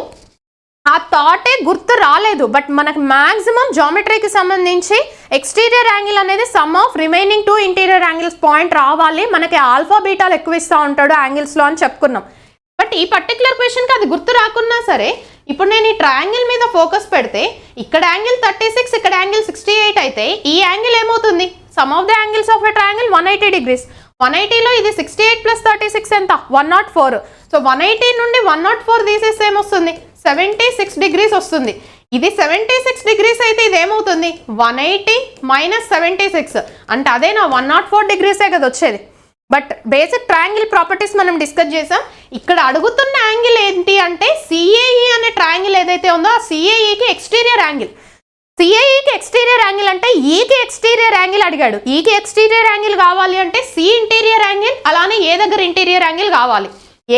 ఆ థాటే గుర్తు రాలేదు, బట్ మనకు మ్యాక్సిమం జామెట్రీకి సంబంధించి ఎక్స్టీరియర్ యాంగిల్ అనేది some of remaining 2 interior angles point రావాలి. మనకి ఆల్ఫా బీటాలు ఎక్కువ ఇస్తూ ఉంటాడు యాంగిల్స్లో అని చెప్పుకున్నాం. బట్ ఈ పర్టికులర్ క్వశ్చన్కి అది గుర్తు రాకున్నా సరే ఇప్పుడు నేను ఈ ట్రయాంగిల్ మీద ఫోకస్ పెడితే ఇక్కడ యాంగిల్ 36 ఇక్కడ యాంగిల్ 68 అయితే ఈ యాంగిల్ ఏమవుతుంది? Sum of the angles of a triangle 180 degrees. 180లో ఇది 68 ప్లస్ 36 ఎంత? 104. సో 180 నుండి 104 తీసేస్తే ఏమొస్తుంది? 76 డిగ్రీస్ వస్తుంది. ఇది 76 డిగ్రీస్ అయితే ఇది ఏమవుతుంది? 180 మైనస్ 76 అంటే అదేనా 104 డిగ్రీసే కదా వచ్చేది. బట్ బేసిక్ ట్రయాంగిల్ ప్రాపర్టీస్ మనం డిస్కస్ చేసాం. ఇక్కడ అడుగుతున్న యాంగిల్ ఏంటి అంటే CAE అనే ట్రయాంగిల్ ఏదైతే ఉందో ఆ CAEకి ఎక్స్టీరియర్ యాంగిల్. CAEకి ఎక్స్టీరియర్ యాంగిల్ అంటే ఈకి ఎక్స్టీరియర్ యాంగిల్ అడిగాడు. ఈకి ఎక్స్టీరియర్ యాంగిల్ కావాలి అంటే C ఇంటీరియర్ యాంగిల్ అలానే ఏ దగ్గర ఇంటీరియర్ యాంగిల్ కావాలి.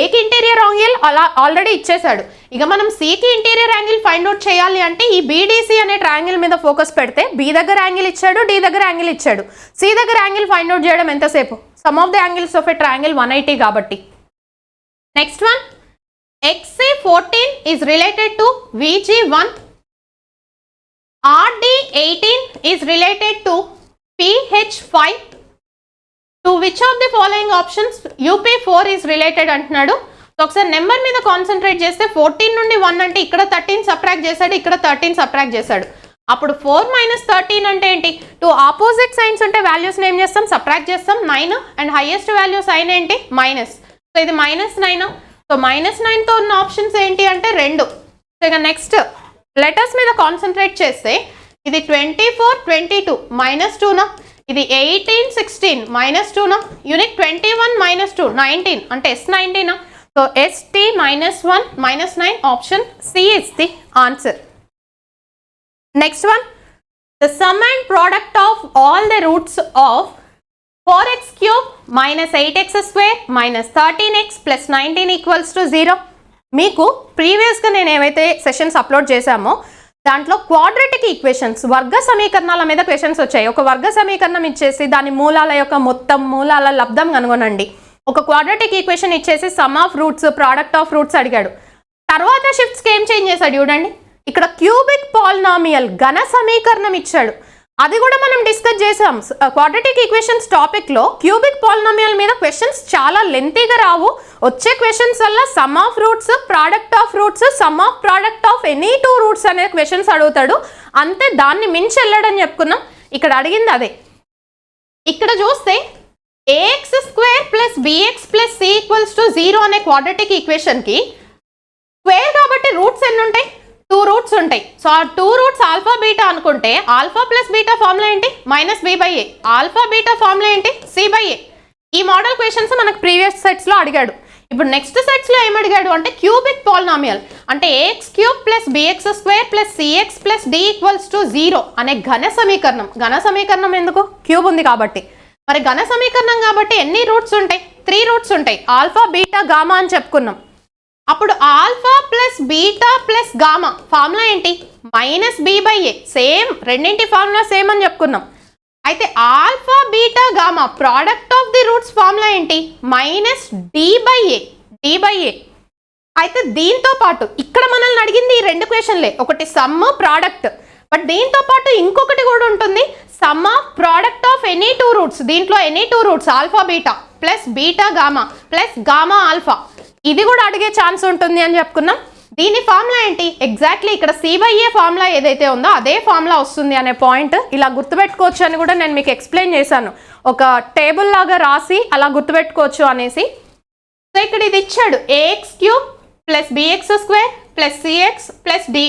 ఏకి ఇంటీరియర్ యాంగిల్ అలా ఆల్రెడీ ఇచ్చేసాడు. ఇక మనం Cకి ఇంటీరియర్ యాంగిల్ ఫైండ్ అవుట్ చేయాలి అంటే ఈ BDC అనే ట్రయాంగిల్ మీద ఫోకస్ పెడితే B దగ్గర యాంగిల్ ఇచ్చాడు, D దగ్గర యాంగిల్ ఇచ్చాడు. C దగ్గర యాంగిల్ ఫైండ్ అవుట్ చేయడం ఎంతసేపు? Some of the angles of a triangle 180 కాబట్టి. Next one, XC14 is related to VG1, RD18 is related to PH5. To which of the following options UP4 is related అంటున్నాడు. So ఒకసారి number మీద concentrate చేస్తే 14 నుండి 1 అంటే ఇక్కడ 13 subtract చేశాడు, ఇక్కడ 13 సబ్ట్రాక్ట్ చేశాడు. అప్పుడు 4 మైనస్ 13 అంటే ఏంటి? 2 ఆపోజిట్ సైన్స్ ఉంటే వాల్యూస్ని ఏం చేస్తాం? సబ్ట్రాక్ట్ చేస్తాం. 9 అండ్ హైయెస్ట్ వాల్యూ సైన్ ఏంటి? మైనస్. సో ఇది -9. సో -9తో ఉన్న ఆప్షన్స్ ఏంటి అంటే 2. సో ఇక నెక్స్ట్ లెటర్స్ మీద కాన్సన్ట్రేట్ చేస్తే ఇది 24 22 -2నా, ఇది 18 16 -2నా, యూనిట్ 21 -2 19 అంటే S19నా. So ST -1 -9 option C is the answer. Next one, the sum and product of all the roots of 4x cube minus 8x square minus 13x plus 19 equals to 0. మీకు ప్రీవియస్గా నేను ఏవైతే సెషన్స్ అప్లోడ్ చేశామో దాంట్లో quadratic equations వర్గ సమీకరణాల మీద questions వచ్చాయి. ఒక వర్గ సమీకరణం ఇచ్చేసి దాని మూలాల యొక్క మొత్తం మూలాల లబ్ధం కనుగొనండి. ఒక క్వాడ్రాటిక్ ఈక్వేషన్ ఇచ్చేసి some of roots product of roots అడిగాడు. తర్వాత షిఫ్ట్స్కి ఏం చేంజ్ చేశాడు చూడండి, ఇక్కడ క్యూబిక్ పాలినామియల్ ఘన సమీకరణం ఇచ్చాడు. అది కూడా మనం డిస్కస్ చేసాం క్వాడ్రాటిక్ ఈక్వేషన్స్ టాపిక్లో. క్యూబిక్ పాలినామియల్ మీద క్వశ్చన్స్ చాలా లెంతీగా రావు. వచ్చే క్వశ్చన్స్ వల్ల some of roots product of roots some of product of any two roots అనే క్వశ్చన్స్ అడుగుతాడు. అంతే, దాన్ని మించి వెళ్ళడని చెప్పుకున్నాం. ఇక్కడ అడిగింది అదే. ఇక్కడ చూస్తే ax square plus bx plus c equals to 0 అనే క్వాడ్రాటిక్ ఈక్వేషన్కి స్క్వేర్ కాబట్టి రూట్స్ ఎన్ని ఉంటాయి? 2 రూట్స్ ఉంటాయి. సో ఆ 2 రూట్స్ ఆల్ఫా బీటా అనుకుంటే ఆల్ఫా ప్లస్ బీటా ఫార్ములా ఏంటి? Minus B by A. Alpha beta formula ఏంటి? C by A. ఈ మోడల్ క్వశ్చన్స్ మనకు ప్రీవియస్ సెట్స్లో అడిగాడు. ఇప్పుడు నెక్స్ట్ సెట్స్లో ఏం అడిగాడు అంటే క్యూబిక్ పాలినామియల్ అంటే a x cube plus b x square plus c x plus D equals to 0 అనే ఘన సమీకరణం. ఘన సమీకరణం ఎందుకు? క్యూబ్ ఉంది కాబట్టి. మరి ఘన సమీకరణం కాబట్టి ఎన్ని రూట్స్ ఉంటాయి? 3 రూట్స్ ఉంటాయి. ఆల్ఫా బీటా గామా అని చెప్పుకున్నాం. అప్పుడు alpha plus beta plus gamma formula ఏంటి? Minus B by A. Same, రెండింటి ఫార్ములా సేమ్ అని చెప్పుకున్నాం. అయితే alpha beta gamma product of the roots formula ఏంటి? Minus D by A. D by A. అయితే దీంతో పాటు ఇక్కడ మనల్ని అడిగింది ఈ 2 క్వశ్చన్లే, ఒకటి సమ్ ప్రోడక్ట్. బట్ దీంతో పాటు ఇంకొకటి కూడా ఉంటుంది, sum of product of any 2 roots. దీంట్లో any 2 roots alpha beta plus beta gamma plus gamma alpha, ఇది కూడా అడిగే ఛాన్స్ ఉంటుంది అని చెప్పుకున్నాం. దీని ఫార్ములా ఏంటి? ఎగ్జాక్ట్లీ ఇక్కడ సిబైఏ ఫార్ములా ఏదైతే ఉందో అదే ఫార్ములా వస్తుంది అనే పాయింట్ ఇలా గుర్తుపెట్టుకోవచ్చు అని కూడా నేను మీకు ఎక్స్ప్లెయిన్ చేశాను. ఒక టేబుల్ లాగా రాసి అలా గుర్తుపెట్టుకోవచ్చు అనేసి. సో ఇక్కడ ఇది ఇచ్చాడు, a x cube plus b x square plus c x plus D.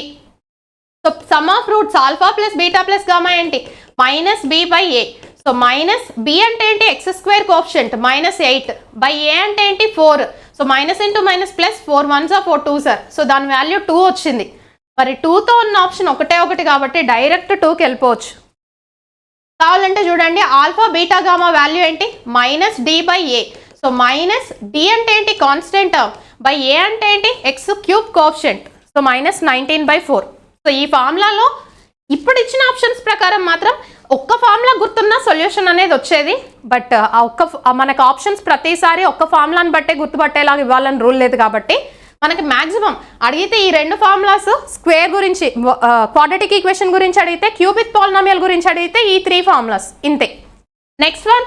So sum of roots alpha plus beta plus gamma ఏంటి? Minus B by A. So minus B అంటే ఏంటి? X square coefficient minus 8 by A అంటే ఏంటి? 4. So minus into minus plus 4 1s are 4 2s are. So దాని value 2 వచ్చింది. మరి 2తో ఉన్న ఆప్షన్ ఒకటి కాబట్టి డైరెక్ట్ 2కి వెళ్ళిపోవచ్చు. కావాలంటే చూడండి, ఆల్ఫా బీటా గామా వాల్యూ ఏంటి? Minus D by A. So minus D అంటే ఏంటి? Constant term. బై ఏ అంటే ఏంటి? X cube coefficient. So minus 19/4. So ఈ ఫార్ములాలో ఇప్పుడు ఇచ్చిన ఆప్షన్స్ ప్రకారం మాత్రం ఒక్క ఫార్ములా గుర్తున్న సొల్యూషన్ అనేది వచ్చేది. బట్ మనకు ఆప్షన్స్ ప్రతిసారి ఒక్క ఫార్ములాని బట్టే గుర్తుపట్టేలాగా ఇవ్వాలని రూల్ లేదు కాబట్టి మనకి మ్యాక్సిమం అడిగితే ఈ 2 ఫార్ములాస్, స్క్వేర్ గురించి క్వాడ్రాటిక్ ఈక్వేషన్ గురించి అడిగితే, క్యూబిక్ పాలినామియల్ గురించి అడిగితే ఈ 3 ఫార్ములాస్ ఇంతే. Next one,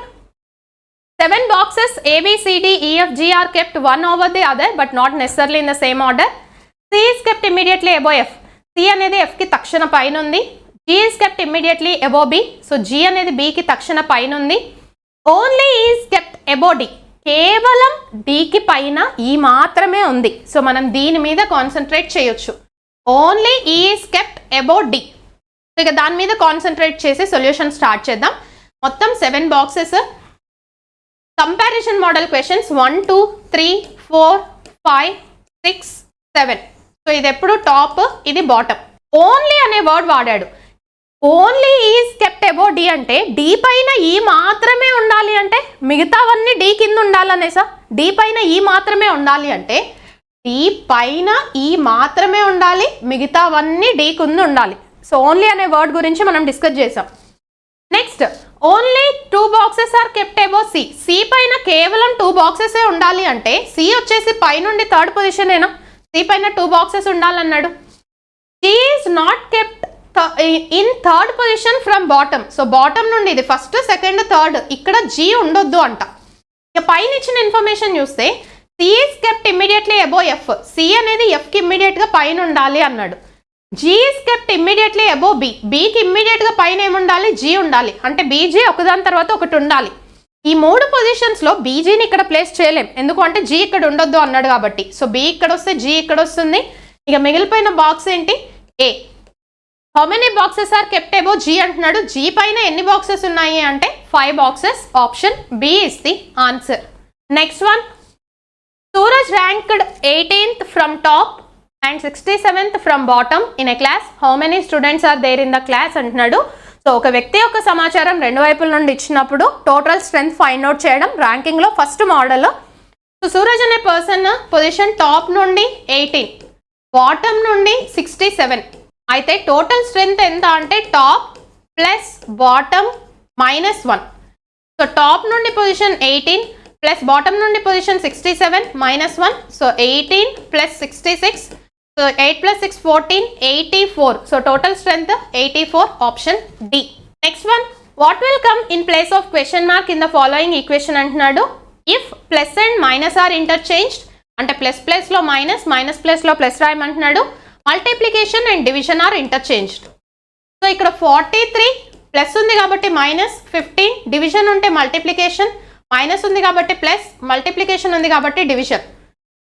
7 boxes A, B, C, D, E, F, G are kept one over the other but not necessarily in the same order. C is kept immediately above F. C అనేది F కి తక్షణ పైన ఉంది. G is kept immediately above B. So G అనేది B కి తక్షణ పైన ఉంది. Only E is kept above D. కేవలం D కి పైన E మాత్రమే ఉంది. సో మనం దీని మీద కాన్సన్ట్రేట్ చేయొచ్చు. Only E is kept above D. So ఇక దాని మీద కాన్సన్ట్రేట్ చేసి సొల్యూషన్ స్టార్ట్ చేద్దాం. మొత్తం 7 boxes. Comparison model questions 1 2 3 4 5 6 7. So ఇది ఎప్పుడు టాప్, ఇది బాటమ్. ఓన్లీ అనే వర్డ్ వాడాడు. Only is kept above D అంటే డి పైన ఈ మాత్రమే ఉండాలి అంటే మిగతావన్నీ డి కింద ఉండాలనేసా? డి పైన ఈ మాత్రమే ఉండాలి అంటే డి పైన ఈ మాత్రమే ఉండాలి, మిగతావన్నీ డి కింద ఉండాలి. సో ఓన్లీ అనే వర్డ్ గురించి మనం డిస్కస్ చేసాం. Next, only 2 boxes are kept above C. C పైన కేవలం 2 boxes ఉండాలి అంటే సి వచ్చేసి పైనుండి 3rd పొజిషన్ ఏనా? సి పైన 2 boxes ఉండాలన్నాడు. C is not kept in 3rd position from bottom. So bottom నుండి ఇది 1st 2nd 3rd, ఇక్కడ జీ ఉండొద్దు అంట. ఇక పైన ఇచ్చిన ఇన్ఫర్మేషన్ చూస్తే C is kept immediately above F. C అనేది ఎఫ్కి ఇమ్మీడియట్గా పైన ఉండాలి అన్నాడు. G is kept immediately above B. బికి ఇమ్మీడియట్గా పైన ఏముండాలి? జీ ఉండాలి. అంటే బీజీ ఒకదాని తర్వాత ఒకటి ఉండాలి. ఈ 3 పొజిషన్స్లో బీజీని ఇక్కడ ప్లేస్ చేయలేం, ఎందుకంటే జీ ఇక్కడ ఉండొద్దు అన్నాడు కాబట్టి. సో బి ఇక్కడ వస్తే జీ ఇక్కడ వస్తుంది. ఇక మిగిలిపోయిన బాక్స్ ఏంటి? A. How many boxes are kept above G అంటున్నాడు. జీ పైన ఎన్ని బాక్సెస్ ఉన్నాయి అంటే 5 boxes. Option B is the answer. Next one, Suraj ranked 18th from top and 67th from bottom in a class. How many students are there in the class అంటున్నాడు. So ఒక వ్యక్తి యొక్క సమాచారం రెండు వైపుల నుండి ఇచ్చినప్పుడు టోటల్ స్ట్రెంగ్త్ ఫైండ్ అవుట్ చేయడం ర్యాంకింగ్లో ఫస్ట్ మోడల్. సో సూరజ్ అనే పర్సన్ పొజిషన్ టాప్ నుండి 18, బాటమ్ నుండి 67. అయితే టోటల్ స్ట్రెంగ్త్ ఎంత అంటే top plus bottom -1. So top నుండి పొజిషన్ 18 ప్లస్ బాటమ్ నుండి position 67 -1. So 18 plus 66. So 8 plus 6 14, 84. So total strength 84, option D. Next one, what will come in place of question mark in the following equation అంటున్నాడు. If plus and minus are interchanged అంటే plus ప్లస్లో minus, minus ప్లస్లో plus రాయమంటున్నాడు. Multiplication and division are interchanged. So ఇక్కడ 43 plus ఉంది కాబట్టి -15, division ఉంటే multiplication, minus ఉంది కాబట్టి ప్లస్, మల్టిప్లికేషన్ ఉంది కాబట్టి డివిజన్.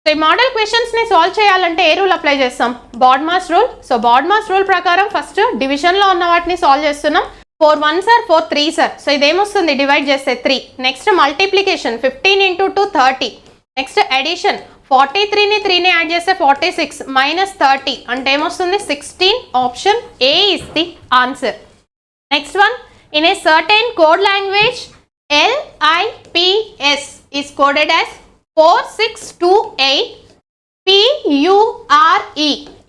సో ఈ మోడల్ క్వశ్చన్స్ని సాల్వ్ చేయాలంటే ఏ రూల్ అప్లై చేస్తాం? BODMAS rule. So BODMAS rule ప్రకారం ఫస్ట్ డివిజన్లో ఉన్న వాటిని సాల్వ్ చేస్తున్నాం. 4 1s are 4 3s are. So ఇదేమొస్తుంది డివైడ్ చేస్తే 3. Next multiplication 15 × 2 30. నెక్స్ట్ అడిషన్ 43ని 3ని యాడ్ చేస్తే 46 -30 అంటే ఏమొస్తుంది 16, option A is the answer. Next one, in a certain code language LIPS is coded as 4628. PURE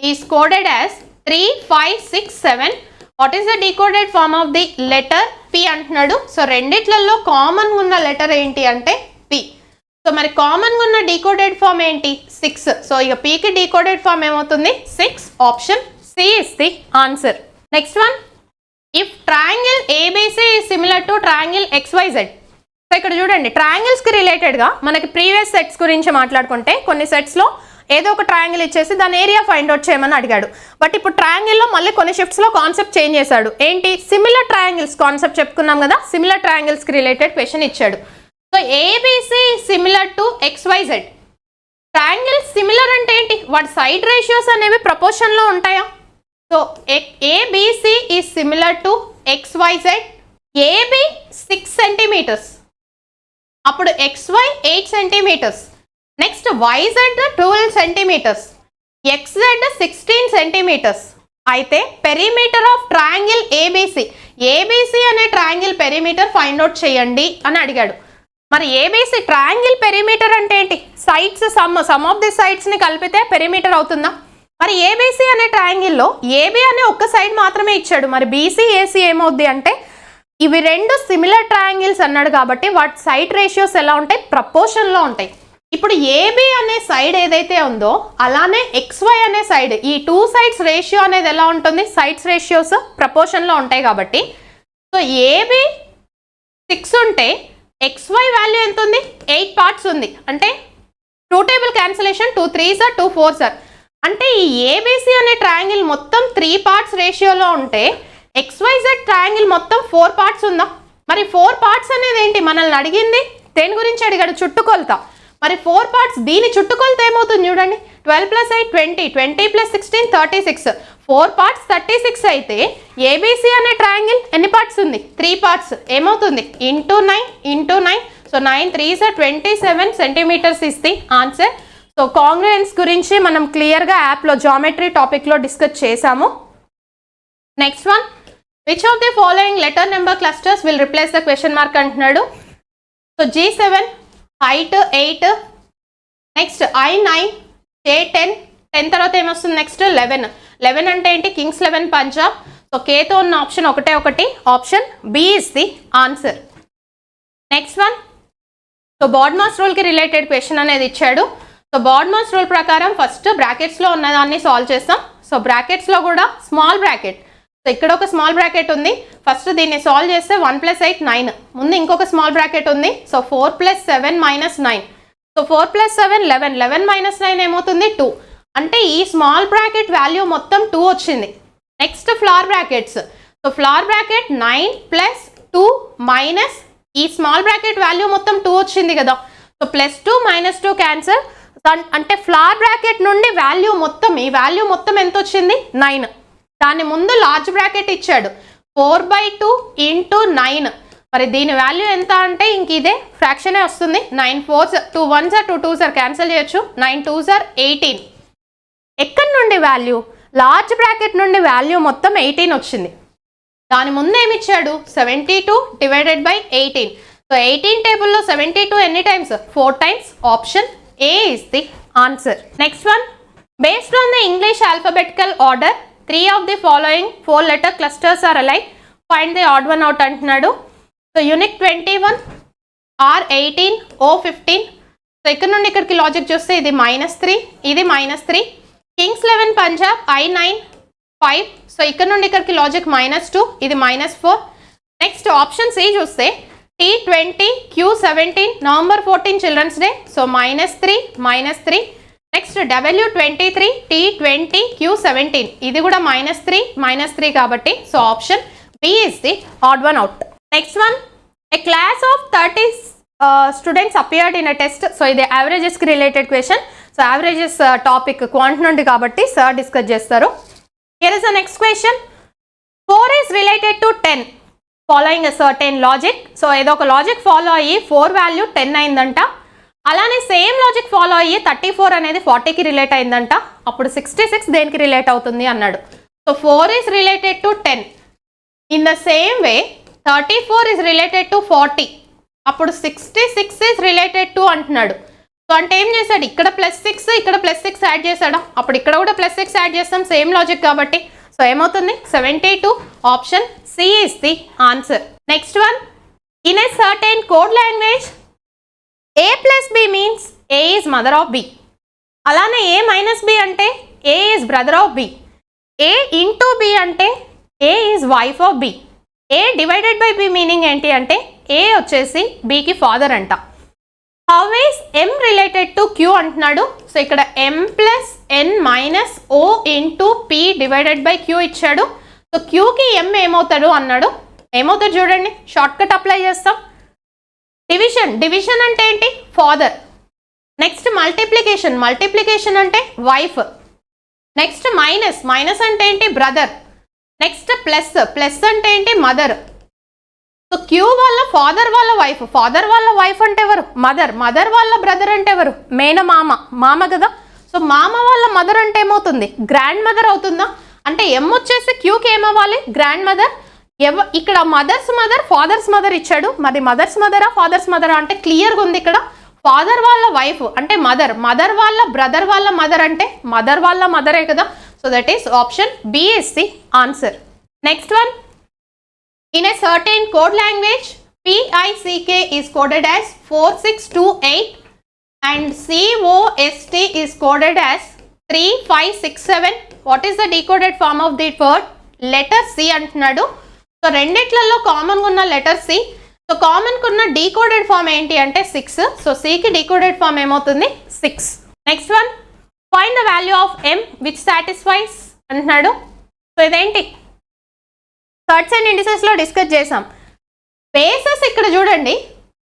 is coded as 3567. What is the decoded form of the letter P అంటున్నాడు. So రెండిట్లలో common ఉన్న letter ఏంటి అంటే P. So మరి common ఉన్న decoded form ఏంటి? 6. So ఇక Pకి డీకోడెడ్ ఫార్మ్ ఏమవుతుంది 6, option C is the answer. Next one, if triangle ABC is similar to triangle XYZ. So ఇక్కడ చూడండి, ట్రయాంగిల్స్కి రిలేటెడ్గా మనకి ప్రీవియస్ సెట్స్ గురించి మాట్లాడుకుంటే కొన్ని సెట్స్లో ఏదో ఒక ట్రయాంగిల్ ఇచ్చేసి దాని ఏరియా ఫైండ్ అవుట్ చేయమని అడిగాడు. బట్ ఇప్పుడు ట్రయాంగిల్లో మళ్ళీ కొన్ని షిఫ్ట్స్లో కాన్సెప్ట్ చేంజ్ చేశాడు. ఏంటి? సిమిలర్ ట్రయాంగిల్స్ కాన్సెప్ట్ చెప్పుకున్నాం కదా, సిమిలర్ ట్రయాంగిల్స్కి రిలేటెడ్ క్వశ్చన్ ఇచ్చాడు. So ABC similar to XYZ. Triangle similar అంటే ఏంటి? వాటి సైడ్ రేషియోస్ అనేవి ప్రపోర్షన్లో ఉంటాయా? So ABC is similar to XYZ. AB 6 centimeters, అప్పుడు XY 8 centimeters. Next YZ 12 centimeters, XZ 16 centimeters. అయితే పెరిమీటర్ ఆఫ్ ట్రయాంగిల్ ABC అనే triangle perimeter find out చేయండి అని అడిగాడు. మరి ABC ట్రయాంగిల్ పెరిమీటర్ అంటే ఏంటి? సైడ్స్ సమ్ ఆఫ్ ది సైడ్స్ని కలిపితే పెరిమీటర్ అవుతుందా? మరి ABC అనే ట్రయాంగిల్లో AB అనే ఒక్క సైడ్ మాత్రమే ఇచ్చాడు. మరి BC AC ఏమవుద్ది అంటే ఇవి రెండు సిమిలర్ ట్రయాంగిల్స్ అన్నాడు కాబట్టి వాటి సైడ్ రేషియోస్ ఎలా ఉంటాయి? ప్రపోర్షన్లో ఉంటాయి. ఇప్పుడు AB అనే సైడ్ ఏదైతే ఉందో అలానే XY అనే సైడ్, ఈ 2 సైడ్స్ రేషియో అనేది ఎలా ఉంటుంది? సైడ్స్ రేషియోస్ ప్రపోర్షన్లో ఉంటాయి కాబట్టి. సో AB 6 ఉంటే XY వాల్యూ ఎంత ఉంది? 8 పార్ట్స్ ఉంది. అంటే 2 table cancellation, 2 3s are 2 4s are. అంటే ఈ ABC అనే ట్రయాంగిల్ మొత్తం 3 పార్ట్స్ రేషియోలో ఉంటే XYZ ట్రయాంగిల్ మొత్తం 4 పార్ట్స్ ఉందా? మరి 4 పార్ట్స్ అనేది ఏంటి? మనల్ని అడిగింది దేని గురించి అడిగాడు? చుట్టుకొలత. మరి 4 పార్ట్స్, దీని చుట్టుకొలత ఏమవుతుంది చూడండి, 12 + 8 20, 20 + 16 36. 4 పార్ట్స్ 36 అయితే ABC అనే ట్రయాంగిల్ ఎన్ని పార్ట్స్ ఉంది? 3 పార్ట్స్. ఏమవుతుంది? Into 9. So 9 3s are 27 centimeters is the answer. So congruence గురించి మనం క్లియర్గా యాప్లో జామెట్రీ టాపిక్లో డిస్కస్ చేసాము. Next one, which of the following letter number clusters will replace the question mark అంటున్నాడు. So G7, H 8, next I9, J10, 10 తర్వాత ఏమొస్తుంది? Next 11 అంటే ఏంటి? కింగ్స్ 11 పంజాబ్. సో కేతో ఉన్న ఆప్షన్ ఒకటే ఒకటి, option B is the answer. Next one, so BODMAS రూల్కి related question అనేది ఇచ్చాడు. సో బాడ్మాస్ రూల్ ప్రకారం ఫస్ట్ బ్రాకెట్స్లో ఉన్నదాన్ని సాల్వ్ చేస్తాం. సో బ్రాకెట్స్లో కూడా స్మాల్ బ్రాకెట్. సో ఇక్కడ ఒక స్మాల్ బ్రాకెట్ ఉంది. ఫస్ట్ దీన్ని సాల్వ్ చేస్తే 1 + 8 9. ముందు ఇంకొక స్మాల్ బ్రాకెట్ ఉంది. సో 4 + 7 - 9. సో 4 + 7 11, 11 - 9 ఏమవుతుంది? 2. అంటే ఈ స్మాల్ బ్రాకెట్ వాల్యూ మొత్తం 2 వచ్చింది. Next flower brackets. So flower bracket 9 + 2 minus ఈ స్మాల్ బ్రాకెట్ వాల్యూ మొత్తం 2 వచ్చింది కదా. So +2 - 2 cancel. అంటే ఫ్లవర్ బ్రాకెట్ నుండి వాల్యూ మొత్తం, ఈ వాల్యూ మొత్తం ఎంత వచ్చింది? 9. దాని ముందు లార్జ్ బ్రాకెట్ ఇచ్చాడు 4/2 × 9. మరి దీని వాల్యూ ఎంత అంటే ఇంక ఇదే ఫ్రాక్షనే వస్తుంది. 9 4s 2 1s 2 2s క్యాన్సిల్ చేయొచ్చు. 9 2s 18. ఎక్కడి నుండి నుండి వాల్యూ, లార్జ్ బ్రాకెట్ నుండి వాల్యూ మొత్తం 18 వచ్చింది. దాని ముందు ఏమి ఇచ్చాడు 72 డివైడెడ్ బై 18. సో 18 టేబుల్లో 72 ఎన్ని times 4 times. Option A is the answer. Next one, based on the English alphabetical order 3 of the following 4 letter clusters are alike, find the odd one out అంటున్నాడు. So యూనిట్ 21, R18, O15. సో ఇక్కడ నుండి ఇక్కడికి logic చూస్తే ఇది -3, ఇది -3. Kings 11 Punjab I9 5. So ఇక్కడ నుండి ఇక్కడికి లాజిక్ -2, ఇది -4. నెక్స్ట్ ఆప్షన్ సి చూస్తే T20 Q17 November 14 children's day. So -3 -3. నెక్స్ట్ W23 T20 Q17 ఇది కూడా -3 -3 కాబట్టి so option B is the odd one out. Next one, a class of 30 students appeared in a test. So ఇది యావరేజెస్కి related question. So averages topic quant నుండి కాబట్టి sir discuss చేస్తారు. Here is the next question. 4 is related to 10 following a certain logic. So ఏదో ఒక logic follow అయ్యి 4 value 10 అయిందంట. అలానే సేమ్ లాజిక్ ఫాలో అయ్యి 34 అనేది 40కి రిలేట్ అయిందంట. అప్పుడు 66 దేనికి రిలేట్ అవుతుంది అన్నాడు. So 4 is related to 10. In the same way 34 is related to 40. అప్పుడు 66 ఈస్ రిలేటెడ్ టు అంటున్నాడు. సో అంటే ఏం చేశాడు, ఇక్కడ +6 ఇక్కడ +6 యాడ్ చేశాడా, అప్పుడు ఇక్కడ కూడా +6 యాడ్ చేస్తాం, సేమ్ లాజిక్ కాబట్టి. సో ఏమవుతుంది 72. Option C is the answer. Next one, in a certain code language A plus B means A is mother of B. అలానే A minus B అంటే A is brother of B. A into B అంటే A is wife of B. A divided by B meaning ఏంటి అంటే A వచ్చేసి Bకి father అంట. How is M related to Q అంటున్నాడు. So ఇక్కడ M plus N minus O into P divided by Q ఇచ్చాడు. So Qకి M ఏమవుతాడు అన్నాడు. ఏమవుతాడు చూడండి, షార్ట్ కట్ అప్లై చేస్తాం. డివిజన్ అంటే ఏంటి ఫాదర్. నెక్స్ట్ మల్టిప్లికేషన్ అంటే వైఫ్. నెక్స్ట్ మైనస్ అంటే ఏంటి బ్రదర్. నెక్స్ట్ ప్లస్ అంటే ఏంటి మదర్. సో క్యూ వాళ్ళ ఫాదర్ వాళ్ళ వైఫ్ అంటే ఎవరు మదర్ వాళ్ళ బ్రదర్ అంటే ఎవరు మామ కదా. సో మామ వాళ్ళ మదర్ అంటే ఏమవుతుంది గ్రాండ్ మదర్ అవుతుందా. అంటే ఎం వచ్చేసి క్యూకి ఏమవ్వాలి గ్రాండ్ మదర్. ఇక్కడ మదర్స్ మదర్ ఫాదర్స్ మదర్ ఇచ్చాడు, మరి మదర్స్ మదరా ఫాదర్స్ మదరా అంటే క్లియర్గా ఉంది. ఇక్కడ ఫాదర్ వాళ్ళ వైఫ్ అంటే మదర్ వాళ్ళ బ్రదర్ వాళ్ళ మదర్ అంటే మదర్ వాళ్ళ మదరే కదా. So that is option B is the answer. Next one, in a certain code language PICK is coded as 4628 and COST is coded as 3567. What is the decoded form of the word? Letter C అంటున్నాడు. So రెండిట్లలో కామన్గా ఉన్న letter C. So కామన్గా ఉన్న decoded form ఏంటి అంటే 6. So సికి decoded form ఏమవుతుంది 6. Next one, find the value of M which satisfies అంటున్నాడు. సో ఇదేంటి సర్ట్స్ అండ్ ఇండిసెస్లో డిస్కస్ చేసాం. బేసెస్ ఇక్కడ చూడండి,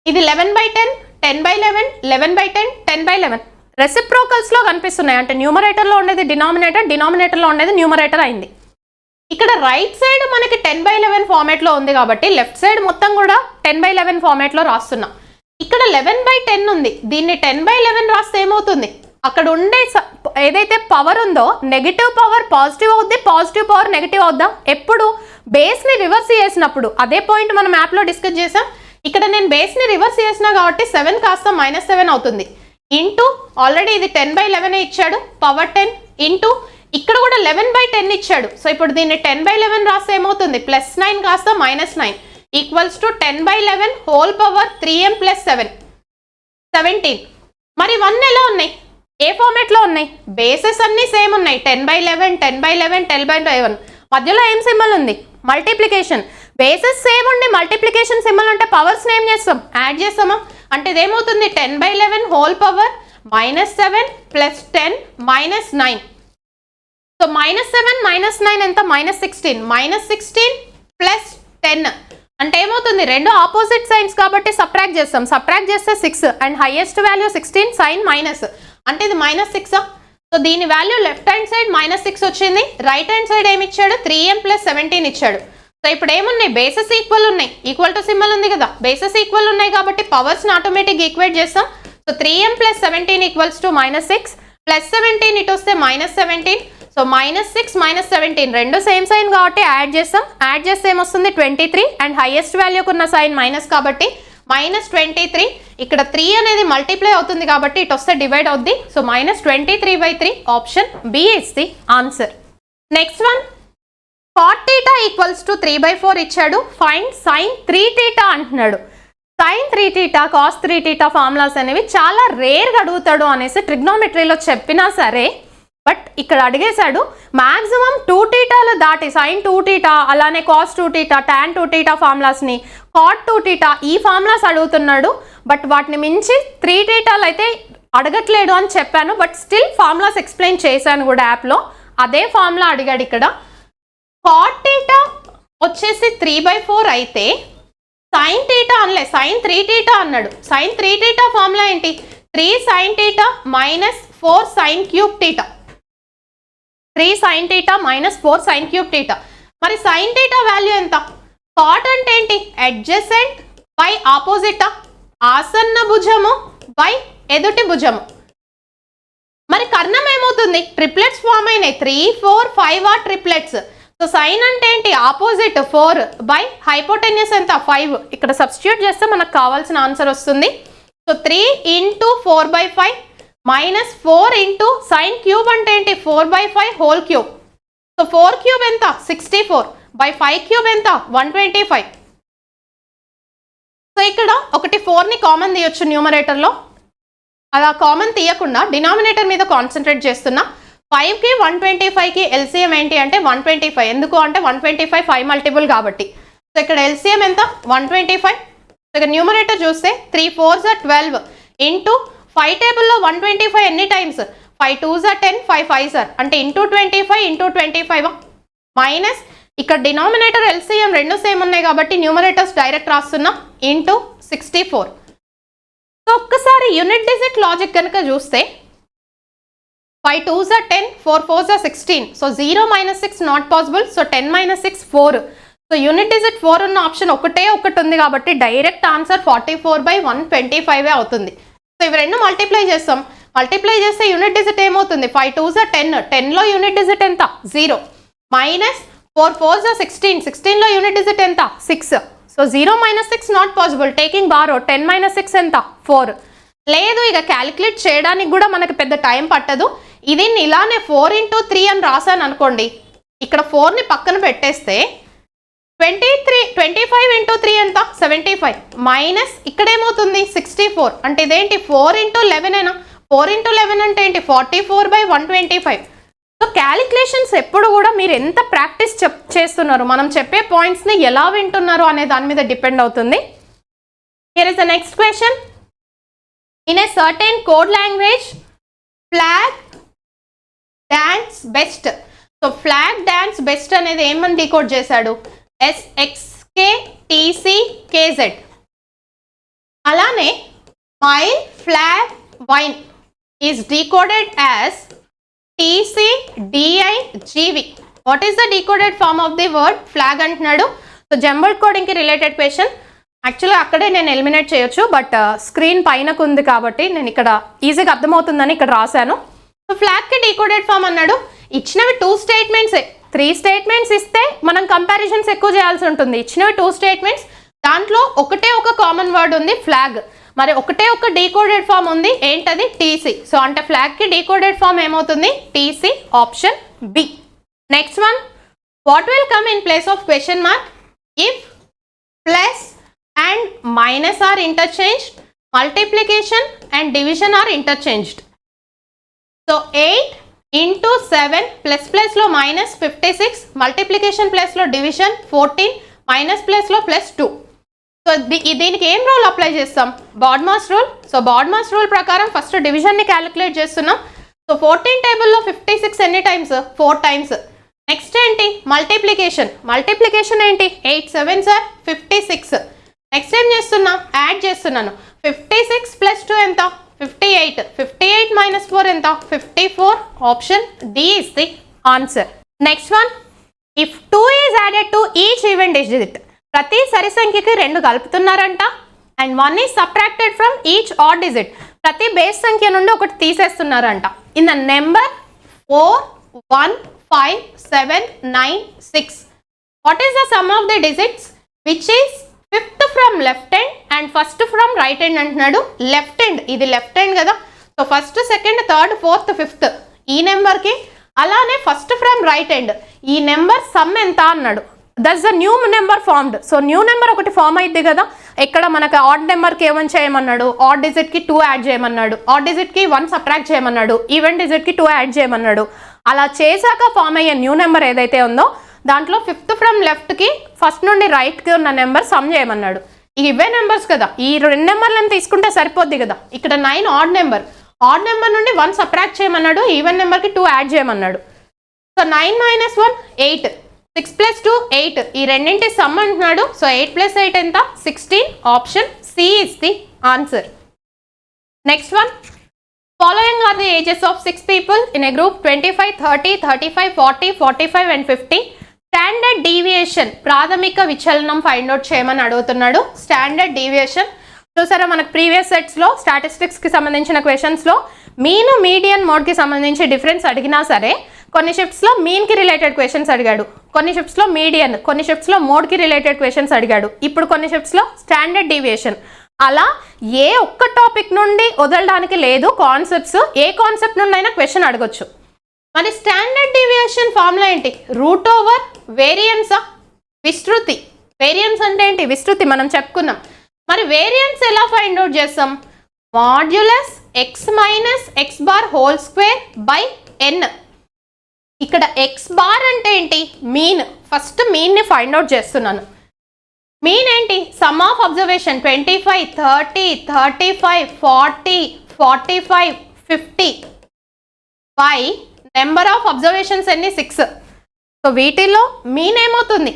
ఇది 11/10, 10/11, 11/10, 10/11 రెసిప్రోకల్స్లో కనిపిస్తున్నాయి. అంటే న్యూమరేటర్లో ఉండేది డినామినేటర్లో ఉండేది న్యూమరేటర్ అయింది. ఇక్కడ రైట్ సైడ్ మనకి 10/11 ఫార్మేట్లో ఉంది కాబట్టి లెఫ్ట్ సైడ్ మొత్తం కూడా 10/11 ఫార్మేట్లో రాస్తున్నాం. ఇక్కడ 11/10 ఉంది, దీన్ని 10/11 రాస్తే ఏమవుతుంది, అక్కడ ఉండే ఏదైతే పవర్ ఉందో నెగిటివ్ పవర్ పాజిటివ్ అవుద్ది, పాజిటివ్ పవర్ నెగిటివ్ అవుద్దా. ఎప్పుడు బేస్ని రివర్స్ చేసినప్పుడు. అదే పాయింట్ మనం యాప్లో డిస్కస్ చేసాం. ఇక్కడ నేను బేస్ని రివర్స్ చేసినా కాబట్టి 7 కాస్త -7 అవుతుంది. ఇంటూ ఆల్రెడీ ఇది 10/11 ఇచ్చాడు, పవర్ 10 ఇంటూ ఇక్కడ కూడా 11/10 ఇచ్చాడు. సో ఇప్పుడు దీన్ని 10/11 రాస్తే ఏమవుతుంది +9 కాస్త -9 equals to 10/11 whole power 3m + 7 17. మరి 1 ఎలా ఉన్నాయి, ఏ ఫార్మేట్లో ఉన్నాయి, బేసెస్ అన్నీ సేమ్ ఉన్నాయి 10/11, 10/11, 10/11. మధ్యలో ఏం సింబల్ ఉంది మల్టిప్లికేషన్. బేసెస్ సేమ్ ఉండి మల్టిప్లికేషన్ సింబల్ ఉంటే పవర్స్ ఏం చేస్తాం యాడ్ చేస్తామా. అంటే ఇదేమవుతుంది 10/11 హోల్ పవర్ -7 + 10 -9. సో -7 -9 ఎంత -16, -16 + 10 అంటే ఏమవుతుంది రెండు ఆపోజిట్ సైన్స్ కాబట్టి సబ్ట్రాక్ట్ చేస్తాం. సబ్ట్రాక్ట్ చేస్తే 6 and highest value 16 sign minus అంటే ఇది -6. సో దీని వాల్యూ లెఫ్ట్ హ్యాండ్ సైడ్ -6 వచ్చింది, రైట్ హ్యాండ్ సైడ్ ఏమి ఇచ్చాడు 3m + 17 ఇచ్చాడు. సో ఇప్పుడు ఏమున్నాయి బేసెస్ ఈక్వల్ ఉన్నాయి, ఈక్వల్ టు సింబల్ ఉంది కదా, బేసెస్ ఈక్వల్ ఉన్నాయి కాబట్టి పవర్స్ని ఆటోమేటిక్గా ఈక్వేట్ చేస్తాం. సో 3m + 17 ఈక్వల్స్ టు -6 + 17 ఇటు వస్తే -17. సో సో -6 -17 రెండు సేమ్ సైన్ కాబట్టి యాడ్ చేస్తాం. యాడ్ చేస్తే ఏమొస్తుంది 23 అండ్ హైయెస్ట్ వాల్యూకి ఉన్న సైన్ మైనస్ కాబట్టి -23. ఇక్కడ 3 అనేది మల్టిప్లై అవుతుంది కాబట్టి ఇటు వస్తే డివైడ్ అవుద్ది. So -23/3 option B is the answer. Next one cot θ equals to 3/4 ఇచ్చాడు. ఫైండ్ sin 3θ అంటున్నాడు. sin 3θ cos 3θ ఫార్ములాస్ అనేవి చాలా రేర్గా అడుగుతాడు అనేసి ట్రిగ్నోమెట్రీలో చెప్పినా సరే, బట్ ఇక్కడ అడిగేశాడు. మ్యాక్సిమం 2θలు దాటి sin 2θ అలానే cos 2θ tan 2θ ఫార్ములాస్ని cot 2θ ఈ ఫార్ములాస్ అడుగుతున్నాడు. బట్ వాటిని మించి 3θలు అయితే అడగట్లేడు అని చెప్పాను. బట్ స్టిల్ ఫార్ములాస్ ఎక్స్ప్లెయిన్ చేశాను కూడా యాప్లో. అదే ఫార్ములా అడిగాడు ఇక్కడ. cot θ వచ్చేసి 3/4 అయితే sin θ అనలే, sin 3θ అన్నాడు. sin 3θ ఫార్ములా ఏంటి? 3 sin θ minus 4 sin cube θ. 3 sin θ minus 4 sin cube θ. మరి sin θ వాల్యూ ఎంత? cot అంటే ఏంటి? అడ్జసెంట్ బై ఆపోజిట్, ఆసన్న భుజము బై ఎదుటి భుజము. మరి కర్ణం ఏమవుతుంది? ట్రిప్లెట్స్ ఫామ్ అయినాయి. 3, 4, 5 ఆ ట్రిప్లెట్స్. సో సైన్ అంటే ఏంటి? ఆపోజిట్ 4 బై హైపోటెన్యూస్ ఎంత? 5. ఇక్కడ సబ్స్టిట్యూట్ చేస్తే మనకు కావాల్సిన ఆన్సర్ వస్తుంది. So 3 × 4/5 minus 4 into sine cube అంటే ఏంటి? 4/5 హోల్ క్యూబ్. సో 4 క్యూబ్ ఎంత? 64 బై 5 క్యూబ్ ఎంత? 125. సో ఇక్కడ ఒకటి 4ని కామన్ తీయొచ్చు న్యూమరేటర్లో. అలా కామన్ తీయకుండా డినామినేటర్ మీద కాన్సన్ట్రేట్ చేస్తున్నా. 5కి 125కి ఎల్సిఎం ఏంటి అంటే 125. ఎందుకు అంటే 125 5 మల్టిపుల్ కాబట్టి. సో ఇక్కడ ఎల్సిఎం ఎంత? 125. సో ఇక్కడ న్యూమరేటర్ చూస్తే 3 4s are 12 ఇంటూ 5 టేబుల్లో 125 ఎన్ని times? 5 2s are 10 5 5s are అంటే ఇంటూ 25 ఇంటూ 25 మైనస్ ఇక్కడ డినామినేటర్ ఎల్సిఎం రెండు సేమ్ ఉన్నాయి కాబట్టి న్యూమరేటర్స్ డైరెక్ట్ రాస్తున్నా ఇంటూ 64. సో ఒక్కసారి యూనిట్ డిజిట్ లాజిక్ కనుక చూస్తే 5 2s are 10 4 4s are 16. So 0 - 6 not possible. So 10 - 6 4. So unit digit 4 ఉన్న ఆప్షన్ ఒకటి ఉంది కాబట్టి డైరెక్ట్ ఆన్సర్ 44/125 అవుతుంది. సో ఇవి రెండు మల్టిప్లై చేస్తాం. మల్టిప్లై చేస్తే యూనిట్ డిజిట్ ఏమవుతుంది? 5 2s are 10. 10లో యూనిట్ డిజిట్ ఎంత? 0 మైనస్ 4 4s are 16. 16లో యూనిట్ డిజిట్ ఎంత? 6. So 0 - 6 not possible. Taking borrow 10 - 6 ఎంత? 4. లేదు ఇక క్యాలిక్యులేట్ చేయడానికి కూడా మనకి పెద్ద టైం పట్టదు. ఇది ఇలానే 4 × 3 అని రాశాను అనుకోండి. ఇక్కడ 4ని పక్కన పెట్టేస్తే 25 × 3 ఎంత? 75 మైనస్ ఇక్కడ ఏమవుతుంది? 64. అంటే ఇదేంటి? 4 × 11 అయినా 4 × 11 అంటే ఏంటి? 44/125. సో క్యాలిక్యులేషన్స్ ఎప్పుడు కూడా మీరు ఎంత ప్రాక్టీస్ చేస్తున్నారు, మనం చెప్పే పాయింట్స్ని ఎలా వింటున్నారు అనే దాని మీద డిపెండ్ అవుతుంది. Here is the next question. In a certain code language flag dance best. So flag dance best అనేది ఏమని డీకోడ్ చేశాడు? SXKTCKZ. అలానే mile flag wine is decoded as TCDIGV. What is the decoded form of the word flag అంటున్నాడు. So jumbled కోడింగ్కి related question. యాక్చువల్గా అక్కడే నేను eliminate చేయొచ్చు, బట్ స్క్రీన్ పైనకు ఉంది కాబట్టి నేను ఇక్కడ ఈజీగా అర్థమవుతుందని ఇక్కడ రాశాను. సో ఫ్లాగ్కి డీకోడెడ్ ఫామ్ అన్నాడు. ఇచ్చినవి 2 స్టేట్మెంట్సే. 3 స్టేట్మెంట్స్ ఇస్తే మనం కంపారిజన్స్ ఎక్కువ చేయాల్సి ఉంటుంది. ఇచ్చినవి 2 స్టేట్మెంట్స్, దాంట్లో ఒకటే ఒక కామన్ వర్డ్ ఉంది ఫ్లాగ్. మరి ఒకటే ఒక డీకోడెడ్ ఫామ్ ఉంది, ఏంటది? TC. సో అంటే ఫ్లాగ్కి డీకోడెడ్ ఫామ్ ఏమవుతుంది? TC option B. Next one, what will come in place of question mark if plus and minus are interchanged, multiplication and division are interchanged. So 8 × 7 plus ప్లస్లో minus 56, multiplication ప్లస్లో division 14, minus ప్లస్లో +2. So దీనికి ఏం rule apply చేస్తాం? BODMAS rule. So BODMAS rule ప్రకారం first డివిజన్ని calculate చేస్తున్నాం. So 14 టేబుల్లో 56 ఎన్ని టైమ్స్? 4 టైమ్స్. నెక్స్ట్ ఏంటి? మల్టిప్లికేషన్. మల్టిప్లికేషన్ ఏంటి? 8 7s are 56. నెక్స్ట్ ఏం చేస్తున్నా? యాడ్ చేస్తున్నాను. 56 + 2 ఎంత? 58. 58 - 4 ఎంత? 54. Option D is the answer. Next one, if 2 is added to each even digit. ప్రతి సరి సంఖ్యకి 2 కలుపుతున్నారంట. And 1 is subtracted from each odd digit. ప్రతి బేస్ సంఖ్య నుండి ఒకటి తీసేస్తున్నారంట. In the number 4 1, 5, 7, 9, 6. What is the sum of the digits which is fifth from left hand and first from right hand అంటున్నాడు. లెఫ్ట్ హ్యాండ్, ఇది లెఫ్ట్ హ్యాండ్ కదా, so first, second, third, fourth, fifth ఈ నెంబర్కి, అలానే first from right hand ఈ number some ఎంత అన్నాడు. That's the new number formed. So new number ఒకటి ఫామ్ అయింది కదా, ఇక్కడ మనకు ఆడ్ నెంబర్కి ఏమని చేయమన్నాడు, ఆడ్ డిజిట్కి 2 యాడ్ చేయమన్నాడు, ఆడ్ డిజిట్కి 1 సబ్ట్రాక్ట్ చేయమన్నాడు, ఈవెన్ డిజిట్కి 2 యాడ్ చేయమన్నాడు. అలా చేశాక ఫామ్ అయ్యే న్యూ నెంబర్ ఏదైతే ఉందో దాంట్లో ఫిఫ్త్ ఫ్రమ్ లెఫ్ట్కి ఫస్ట్ నుండి రైట్కి ఉన్న నెంబర్ సమ్ చేయమన్నాడు. ఇవే నెంబర్స్ కదా, ఈ 2 నెంబర్లను తీసుకుంటే సరిపోద్ది కదా. ఇక్కడ 9 ఆడ్ నెంబర్, ఆడ్ నెంబర్ నుండి 1 సబ్ట్రాక్ట్ చేయమన్నాడు, ఈవెన్ నెంబర్కి 2 యాడ్ చేయమన్నాడు. సో 9 - 1 8, 6 + 2 8, ఈ రెండింటి సమ్ అంటున్నాడు. సో 8 + 8 ఎంత, 16. Option C is the answer. Next one, following are the ages of 6 people in a group 25, 30, 35, 40, 45 and 50. Standard deviation, ప్రాథమిక విచలనం ఫైండ్ అవుట్ చేయమని అడుగుతున్నాడు. స్టాండర్డ్ డీవియేషన్ చూసారా, మనకు ప్రీవియస్ సెట్స్లో స్టాటిస్టిక్స్కి సంబంధించిన క్వశ్చన్స్లో మీన్, మీడియన్, మోడ్కి సంబంధించి డిఫరెన్స్ అడిగినా సరే కొన్ని షిఫ్ట్స్లో మీన్కి రిలేటెడ్ క్వశ్చన్స్ అడిగాడు, కొన్ని షిఫ్ట్స్లో మీడియన్, కొన్ని షిఫ్ట్స్లో మోడ్కి రిలేటెడ్ క్వశ్చన్స్ అడిగాడు. ఇప్పుడు కొన్ని షిఫ్ట్స్లో స్టాండర్డ్ డీవియేషన్. అలా ఏ ఒక్క టాపిక్ నుండి వదలడానికి లేదు, కాన్సెప్ట్స్ ఏ కాన్సెప్ట్ నుండి అయినా క్వశ్చన్ అడగొచ్చు. మరి స్టాండర్డ్ డీవియేషన్ ఫార్ములా ఏంటి, రూట్ ఓవర్ వేరియన్సా, విస్తృతి. వేరియన్స్ అంటే ఏంటి, విస్తృతి మనం చెప్పుకున్నాం. మరి వేరియన్స్ ఎలా ఫైండ్ అవుట్ చేస్తాం, modulus X minus X bar whole square by N. ఇక్కడ ఎక్స్ బార్ అంటే ఏంటి, మీన్. ఫస్ట్ మీన్ని ఫైండ్ అవుట్ చేస్తున్నాను. మీన్ ఏంటి, sum of observation 25, 30, 35, 40, 45, 50 by number of observations ఎన్ని, 6. సో వీటిలో మీన్ ఏమవుతుంది,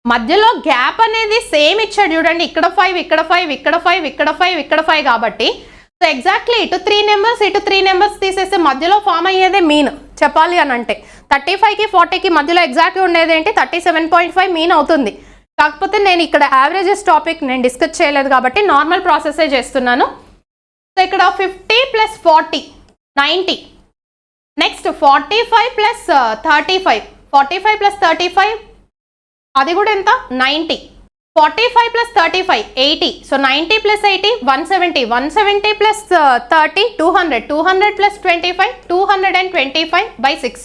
మధ్యలో గ్యాప్ అనేది సేమ్ ఇచ్చాడు చూడండి, ఇక్కడ 5, ఇక్కడ 5, ఇక్కడ 5, ఇక్కడ 5, ఇక్కడ 5 కాబట్టి సో ఎగ్జాక్ట్లీ ఇటు 3 నెంబర్స్ ఇటు 3 నెంబర్స్ తీసేస్తే మధ్యలో ఫామ్ అయ్యేదే మీన్. చెప్పాలి అని అంటే 35కి 40కి మధ్యలో ఎగ్జాక్ట్గా ఉండేది ఏంటి, 37.5 మీన్ అవుతుంది. కాకపోతే నేను ఇక్కడ యావరేజెస్ టాపిక్ నేను డిస్కస్ చేయలేదు కాబట్టి నార్మల్ ప్రాసెసే చేస్తున్నాను. సో ఇక్కడ 50 + 40 90. నెక్స్ట్ 45 + 35, 45 + 35 అది కూడా ఎంత, 90. 45 + 35 80. So 90 + 80 170, 170 + 30 200, 200 + 25 225 by 6.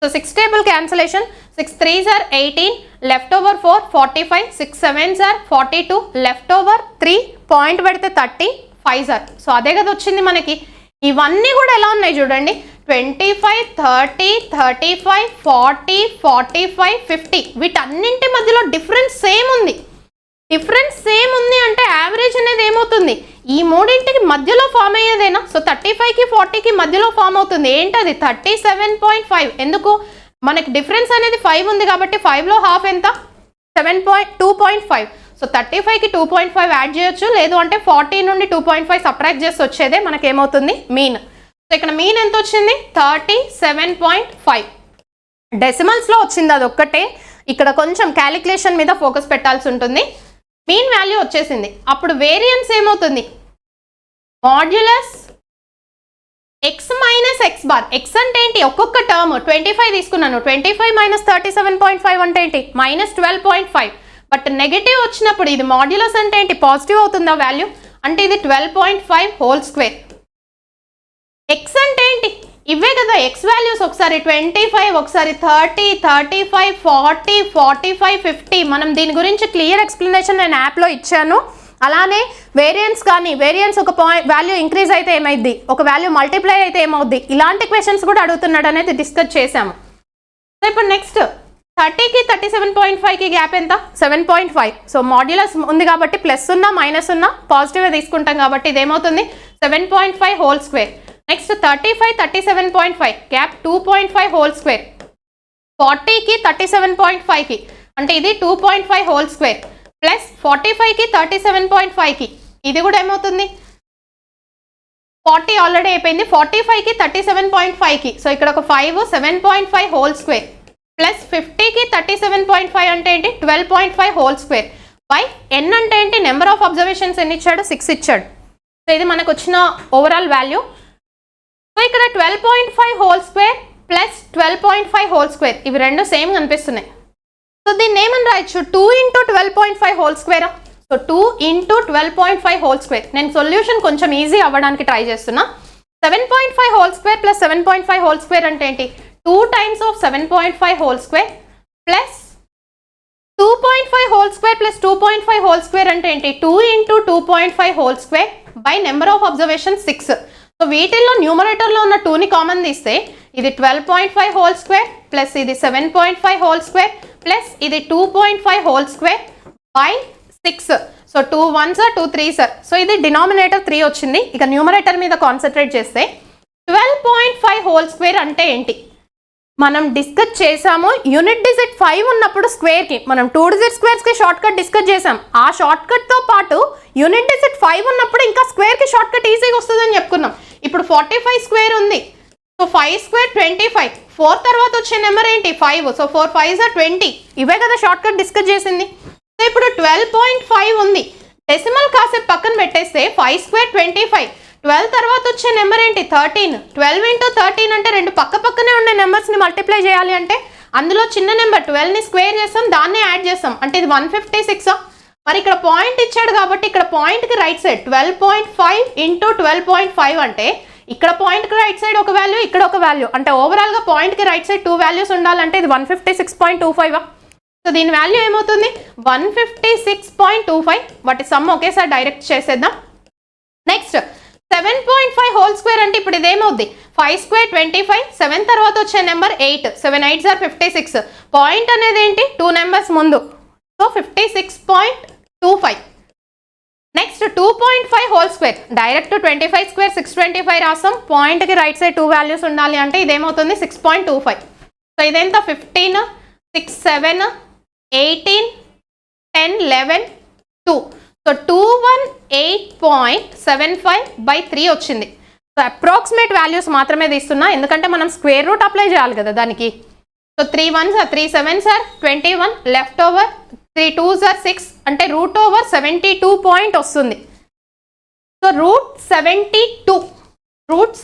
So 6 table cancellation, 6 3s are 18, left over 4 45, 6 7s are 42, left over 3 point పెడితే 30, 5s are. సో అదే కదా వచ్చింది మనకి. ఇవన్నీ కూడా ఎలా ఉన్నాయి చూడండి, 25, 30, 35, 40, 45, 50 వీటన్నింటి మధ్యలో డిఫరెన్స్ సేమ్ ఉంది. డిఫరెన్స్ సేమ్ ఉంది అంటే యావరేజ్ అనేది ఏమవుతుంది, ఈ మూడింటికి మధ్యలో ఫామ్ అయ్యేదేనా. సో 35కి 40కి మధ్యలో ఫామ్ అవుతుంది. ఏంటది, 37.5. ఎందుకు, మనకి డిఫరెన్స్ అనేది 5 ఉంది కాబట్టి 5లో హాఫ్ ఎంత, 2.5. సో 35కి 2.5 యాడ్ చేయొచ్చు, లేదు అంటే 40 నుండి 2.5 సబ్ట్రాక్ట్ చేసి వచ్చేదే మనకి ఏమవుతుంది, మీన్. సో ఇక్కడ మీన్ ఎంత వచ్చింది, 37.5. డెసిమల్స్లో వచ్చింది అది ఒక్కటే, ఇక్కడ కొంచెం క్యాలిక్యులేషన్ మీద ఫోకస్ పెట్టాల్సి ఉంటుంది. మీన్ వాల్యూ వచ్చేసింది. అప్పుడు వేరియన్స్ ఏమవుతుంది, modulus X minus X bar. X అంటే ఏంటి, ఒక్కొక్క టర్మ్ 25 తీసుకున్నాను, 25 - 37.5 అంటే ఏంటి, -12.5. బట్ నెగటివ్ వచ్చినప్పుడు ఇది మాడ్యులస్ అంటే ఏంటి, పాజిటివ్ అవుతుందా వాల్యూ, అంటే ఇది 12.5 హోల్ స్క్వేర్. ఎక్స్ అంటే ఏంటి, ఇవే కదా ఎక్స్ వాల్యూస్, ఒకసారి 25, ఒకసారి 30, 35, 40, 45, 50. మనం దీని గురించి క్లియర్ ఎక్స్ప్లెనేషన్ నేను యాప్లో ఇచ్చాను. అలానే వేరియన్స్ కానీ, వేరియన్స్ ఒక వాల్యూ ఇంక్రీజ్ అయితే ఏమైంది, ఒక వాల్యూ మల్టిప్లై అయితే ఏమవుద్ది, ఇలాంటి క్వశ్చన్స్ కూడా అడుగుతున్నాడు అనేది డిస్కస్ చేశాము. సో ఇప్పుడు నెక్స్ట్ 30కి 37.5కి గ్యాప్ ఎంత, 7.5. సో మాడ్యులస్ ఉంది కాబట్టి ప్లస్ ఉన్నా మైనస్ ఉన్నా పాజిటివ్గా తీసుకుంటాం కాబట్టి ఇది ఏమవుతుంది, 7.5 whole square. Next 35, 37.5 gap 2.5 whole square. 40కి 37.5కి అంటే ఇది 2.5 హోల్ స్క్వేర్ ప్లస్ 45కి 37.5కి ఇది కూడా ఏమవుతుంది, 40 ఆల్రెడీ అయిపోయింది, 45కి 37.5కి. సో ఇక్కడ ఒక 5, 7.5 హోల్ స్క్వేర్ ప్లస్ 50కి 37.5 అంటే ఏంటి, 12.5 హోల్ స్క్వేర్ బై ఎన్ అంటే ఏంటి, నెంబర్ ఆఫ్ అబ్జర్వేషన్స్ ఎన్ని ఇచ్చాడు, 6 ఇచ్చాడు. సో ఇది మనకు వచ్చిన ఓవరాల్ వాల్యూ. సో ఇక్కడ 12.5 whole square plus 12.5 whole square, ఇవి రెండు సేమ్ కనిపిస్తున్నాయి. సో దీన్ని ఏమని రాయొచ్చు, 2 into 12.5 హోల్ స్క్వేరా. So 2 into 12.5 whole square. నేను సొల్యూషన్ కొంచెం ఈజీ అవ్వడానికి ట్రై చేస్తున్నా. 7.5 whole square plus 7.5 whole square అంటే ఏంటి, 2 times of 7.5 whole square plus 2.5 whole square plus 2.5 whole square అంటే ఏంటి, 2 into 2.5 whole square by number of observation 6. So వీటిల్లో న్యూమరేటర్లో ఉన్న 2ని కామన్ తీస్తే ఇది 12.5 హోల్ స్క్వేర్ ప్లస్ ఇది 7.5 హోల్ స్క్వేర్ ప్లస్ ఇది 2.5 whole square by 6. So 2 1s 2 3s. So ఇది డినామినేటర్ 3 వచ్చింది. ఇక న్యూమరేటర్ మీద కాన్సన్ట్రేట్ చేస్తే 12.5 హోల్ స్క్వేర్ అంటే ఏంటి మనం డిస్కస్ చేసాము. యూనిట్ డిజిట్ 5 ఉన్నప్పుడు స్క్వేర్కి మనం 2 డిజిట్ స్క్వేర్స్కి షార్ట్ కట్ డిస్కస్ చేసాం. ఆ షార్ట్ కట్తో పాటు యూనిట్ డిజిట్ 5 ఉన్నప్పుడు ఇంకా స్క్వేర్కి షార్ట్ కట్ ఈజీగా వస్తుందని చెప్పుకున్నాం. ఇప్పుడు 45 స్క్వేర్ ఉంది. సో 5 స్క్వేర్ 25, 4 తర్వాత వచ్చే నెంబర్ ఏంటి 5. So 4 5s 20. ఇవే కదా షార్ట్ కట్ డిస్కస్ చేసింది. సో ఇప్పుడు 12.5 ఉంది. డెసిమల్ కాసేపు పక్కన పెట్టేస్తే 5 స్క్వేర్ 25, 12 తర్వాత వచ్చే నెంబర్ ఏంటి 13. 12 into 13 అంటే రెండు పక్క పక్కనే ఉండే నెంబర్స్ని మల్టిప్లై చేయాలి అంటే అందులో చిన్న నెంబర్ 12ని స్క్వేర్ చేస్తాం, దాన్నే యాడ్ చేస్తాం అంటే ఇది 156. మరి ఇక్కడ పాయింట్ ఇచ్చాడు కాబట్టి ఇక్కడ పాయింట్కి రైట్ సైడ్ 12.5 into 12.5 అంటే ఇక్కడ పాయింట్కి రైట్ సైడ్ ఒక వాల్యూ, ఇక్కడ ఒక వాల్యూ, అంటే ఓవరాల్గా పాయింట్కి రైట్ సైడ్ 2 వాల్యూస్ ఉండాలంటే ఇది 156.25. సో దీని వాల్యూ ఏమవుతుంది 156.25. వాటి సమ్ ఒకేసారి డైరెక్ట్ చేసేద్దాం. నెక్స్ట్ 7.5 హోల్ స్క్వేర్ అంటే ఇప్పుడు ఇదేమవుద్ది 5 స్క్వేర్ 25, 7 తర్వాత వచ్చే నెంబర్ 8, 7 8s 56. పాయింట్ అనేది ఏంటి 2 నెంబర్స్ ముందు. So 56.25. Next 2.5 whole square direct 25 square 625 రాస్తాం. పాయింట్కి రైట్ సైడ్ 2 వాల్యూస్ ఉండాలి అంటే ఇదేమవుతుంది 6.25. సో ఇదెంత 15 6 7 18 10 11 2. సో 218.75/3 వచ్చింది. సో అప్రాక్సిమేట్ వాల్యూస్ మాత్రమే తీస్తున్నా ఎందుకంటే మనం స్క్వేర్ రూట్ అప్లై చేయాలి కదా దానికి. So 3 1s 3 7s 21, left over 3 2s 6 అంటే రూట్ ఓవర్ 72 పాయింట్ వస్తుంది. సో రూట్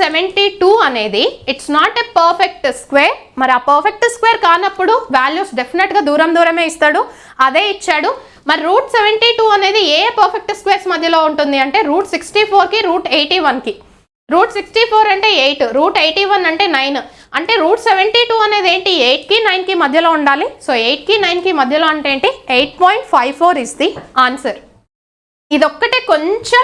72 అనేది it's not a perfect square. మరి ఆ పర్ఫెక్ట్ స్క్వేర్ కానప్పుడు వాల్యూస్ డెఫినెట్గా దూరమే ఇస్తాడు, అదే ఇచ్చాడు. మరి రూట్ 72 అనేది ఏ పర్ఫెక్ట్ స్క్వేర్స్ మధ్యలో ఉంటుంది అంటే రూట్ 64కి రూట్ 81కి. రూట్ 64 అంటే 8, రూట్ 81 అంటే 9. అంటే రూట్ 72 అనేది ఏంటి 8కి 9కి మధ్యలో ఉండాలి. సో 8కి 9కి మధ్యలో అంటే ఏంటి 8.54 ఇస్ ది ఆన్సర్. ఇదొక్కటే కొంచెం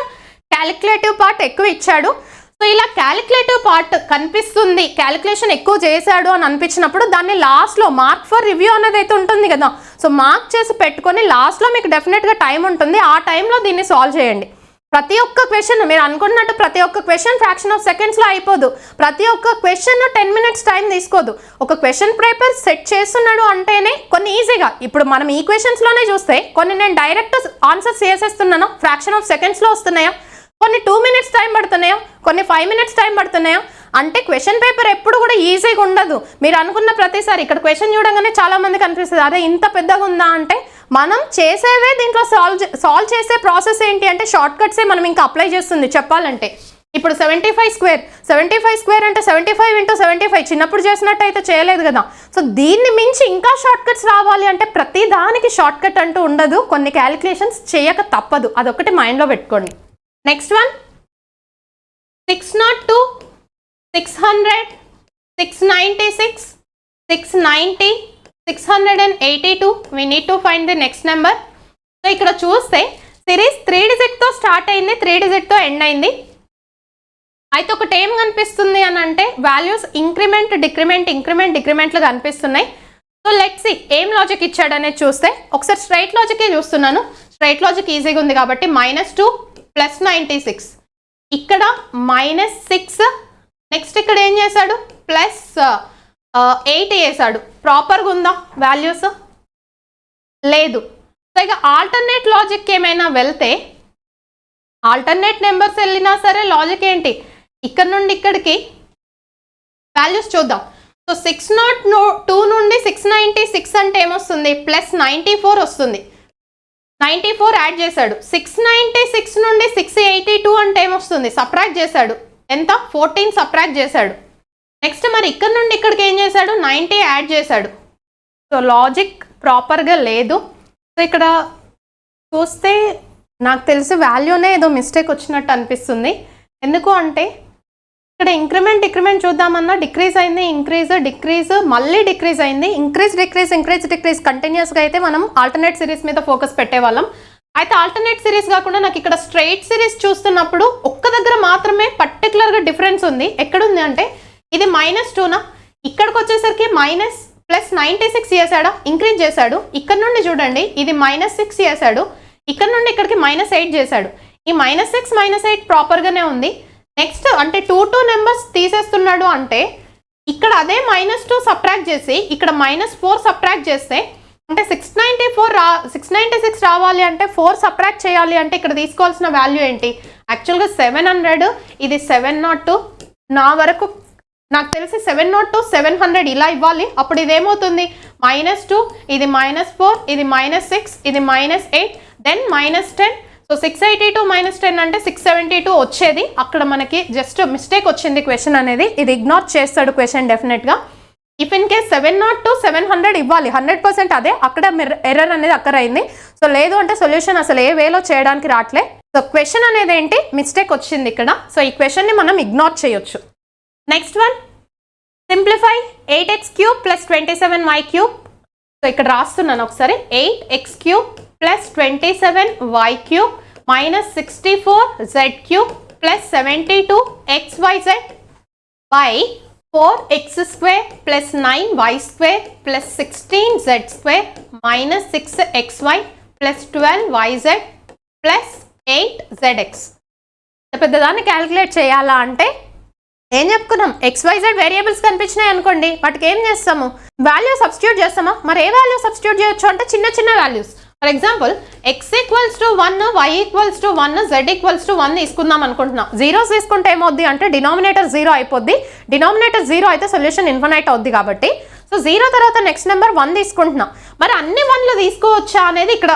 క్యాలిక్యులేటివ్ పార్ట్ ఎక్కువ ఇచ్చాడు. సో ఇలా క్యాలిక్యులేటివ్ పార్ట్ కనిపిస్తుంది, క్యాలిక్యులేషన్ ఎక్కువ చేశాడు అని అనిపించినప్పుడు దాన్ని లాస్ట్లో మార్క్ ఫర్ రివ్యూ అనేది అయితే ఉంటుంది కదా. సో మార్క్ చేసి పెట్టుకొని లాస్ట్లో మీకు డెఫినెట్గా టైం ఉంటుంది, ఆ టైంలో దీన్ని సాల్వ్ చేయండి. ప్రతి ఒక్క క్వశ్చన్ మీరు అనుకున్నట్టు ప్రతి ఒక్క క్వశ్చన్ ఫ్రాక్షన్ ఆఫ్ సెకండ్స్లో అయిపోదు. ప్రతి ఒక్క క్వశ్చన్ 10 minutes టైం తీసుకోదు. ఒక క్వశ్చన్ పేపర్ సెట్ చేస్తున్నాడు అంటేనే కొన్ని ఈజీగా, ఇప్పుడు మనం ఈ క్వశ్చన్స్లోనే చూస్తే కొన్ని నేను డైరెక్ట్ ఆన్సర్స్ చేసేస్తున్నాను, ఫ్రాక్షన్ ఆఫ్ సెకండ్స్లో వస్తున్నాయా, కొన్ని 2 minutes టైం పడుతున్నాయా, కొన్ని 5 minutes టైం పడుతున్నాయా. అంటే క్వశ్చన్ పేపర్ ఎప్పుడు కూడా ఈజీగా ఉండదు. మీరు అనుకున్న ప్రతిసారి ఇక్కడ క్వశ్చన్ చూడగానే చాలా మందికి అనిపిస్తుంది అదే ఇంత పెద్దగా ఉందా అంటే మనం చేసేవే దీంట్లో సాల్వ్ చేసే ప్రాసెస్ ఏంటి అంటే షార్ట్ కట్సే మనం ఇంకా అప్లై చేస్తుంది చెప్పాలంటే. ఇప్పుడు 75 స్క్వేర్ అంటే 75 into 75 చిన్నప్పుడు చేసినట్టు అయితే చేయలేదు కదా. సో దీన్ని మించి ఇంకా షార్ట్ కట్స్ రావాలి అంటే ప్రతి దానికి షార్ట్ కట్ అంటూ ఉండదు, కొన్ని క్యాలిక్యులేషన్స్ చేయక తప్పదు, అదొకటి మైండ్లో పెట్టుకోండి. Next one 602, 600, 696, 690, 682. we need to find the next number. So ఇక్కడ చూస్తే సిరీస్ 3 digitతో స్టార్ట్ అయింది, 3 digitతో ఎండ్ అయింది. అయితే ఒకటి ఏం కనిపిస్తుంది అని అంటే వాల్యూస్ ఇంక్రిమెంట్ డిక్రిమెంట్లు కనిపిస్తున్నాయి. సో లెట్స్ సీ ఏం లాజిక్ ఇచ్చాడు అనేది చూస్తే ఒకసారి స్ట్రైట్ లాజికే చూస్తున్నాను. స్ట్రైట్ లాజిక్ ఈజీగా ఉంది కాబట్టి -2 + 96, ఇక్కడ -6, నెక్స్ట్ ఇక్కడ ఏం చేశాడు +8 చేశాడు. ప్రాపర్గా ఉందా వాల్యూస్? లేదు. సో ఇక ఆల్టర్నేట్ లాజిక్ ఏమైనా వెళ్తే ఆల్టర్నేట్ నెంబర్స్ వెళ్ళినా సరే లాజిక్ ఏంటి ఇక్కడ నుండి ఇక్కడికి వాల్యూస్ చూద్దాం. సో 602 నుండి 696 అంటే ఏమొస్తుంది +94 వస్తుంది. 94 యాడ్ చేశాడు. 696 నుండి 682 అంటే ఏమొస్తుంది సబ్ట్రాక్ట్ చేశాడు. ఎంత 14 సబ్ట్రాక్ట్ చేశాడు. నెక్స్ట్ మరి ఇక్కడ నుండి ఇక్కడికి ఏం చేశాడు చేశాడు 90 యాడ్ చేశాడు. సో లాజిక్ ప్రాపర్గా లేదు. సో ఇక్కడ చూస్తే నాకు తెలిసి వాల్యూనే ఏదో మిస్టేక్ వచ్చినట్టు అనిపిస్తుంది. ఎందుకు అంటే ఇక్కడ ఇంక్రిమెంట్ చూద్దామన్నా డిక్రీజ్ అయింది, డిక్రీజ్ మళ్ళీ డిక్రీజ్ అయింది, డిక్రీజ్ కంటిన్యూస్గా అయితే మనం ఆల్టర్నేట్ సిరీస్ మీద ఫోకస్ పెట్టేవాళ్ళం. అయితే ఆల్టర్నేట్ సిరీస్ కాకుండా నాకు ఇక్కడ స్ట్రైట్ సిరీస్ చూస్తున్నప్పుడు ఒక్క దగ్గర మాత్రమే పర్టికులర్గా డిఫరెన్స్ ఉంది. ఎక్కడుంది అంటే ఇది -2నా, ఇక్కడికి వచ్చేసరికి +96 చేశాడా, ఇంక్రీజ్ చేశాడు. ఇక్కడ నుండి చూడండి ఇది -6 చేశాడు, ఇక్కడ నుండి ఇక్కడికి -8 చేశాడు. ఈ -6 -8 ప్రాపర్గానే ఉంది. నెక్స్ట్ అంటే 2 నెంబర్స్ తీసేస్తున్నాడు అంటే ఇక్కడ అదే -2 సబ్ట్రాక్ట్ చేసి ఇక్కడ -4 సబ్ట్రాక్ట్ చేస్తే అంటే 696 రావాలి అంటే 4 సబ్ట్రాక్ట్ చేయాలి అంటే ఇక్కడ తీసుకోవాల్సిన వాల్యూ ఏంటి? యాక్చువల్గా 700, ఇది 702. నా వరకు నాకు తెలిసి 702 700 ఇలా ఇవ్వాలి. అప్పుడు ఇదేమవుతుంది -2, ఇది -4, ఇది -6, ఇది -8, దెన్ -10. సో 682 -10 అంటే 672 వచ్చేది. అక్కడ మనకి జస్ట్ మిస్టేక్ వచ్చింది క్వశ్చన్ అనేది. ఇది ఇగ్నోర్ చేస్తాడు క్వశ్చన్ డెఫినెట్గా. ఇఫ్ ఇన్ కేస్ 702 700 ఇవ్వాలి 100% అదే, అక్కడ ఎర్రర్ అనేది అక్కరైంది. సో లేదు అంటే సొల్యూషన్ అసలు ఏ వేలో చేయడానికి రావట్లే. సో క్వశ్చన్ అనేది ఏంటి, మిస్టేక్ వచ్చింది ఇక్కడ. సో ఈ క్వశ్చన్ని మనం ఇగ్నోర్ చేయొచ్చు. Next one, simplify 8x³ + 27y³. So ఇక్కడ రాస్తున్నాను ఒకసారి. 8x³ + 27y³ - 64z³ + 72xyz by 4x² + 9y² + 16z² - 6xy + 12yz + 8zx. పెద్దదాన్ని క్యాలిక్యులేట్ చేయాలా అంటే ఏం చెప్పుకున్నాం, XYZ వేరియబుల్స్ కనిపించినాయి అనుకోండి, వాటికి ఏం చేస్తాము, వాల్యూ సబ్స్టిట్యూట్ చేస్తామా? మరి ఏ వాల్యూ సబ్స్టిట్యూట్ చేయొచ్చు అంటే చిన్న values. For example x = 1, y = 1, z = 1 తీసుకుందాం అనుకుంటున్నాం. జీరోస్ తీసుకుంటే ఏమవుద్ది అంటే డినామినేటర్ 0 అయిపోద్ది. డినామినేటర్ 0 అయితే సొల్యూషన్ ఇన్ఫినైట్ అవుద్ది కాబట్టి సో 0 తర్వాత నెక్స్ట్ నెంబర్ 1 తీసుకుంటున్నాం. మరి అన్ని 1లు తీసుకోవచ్చా అనేది ఇక్కడ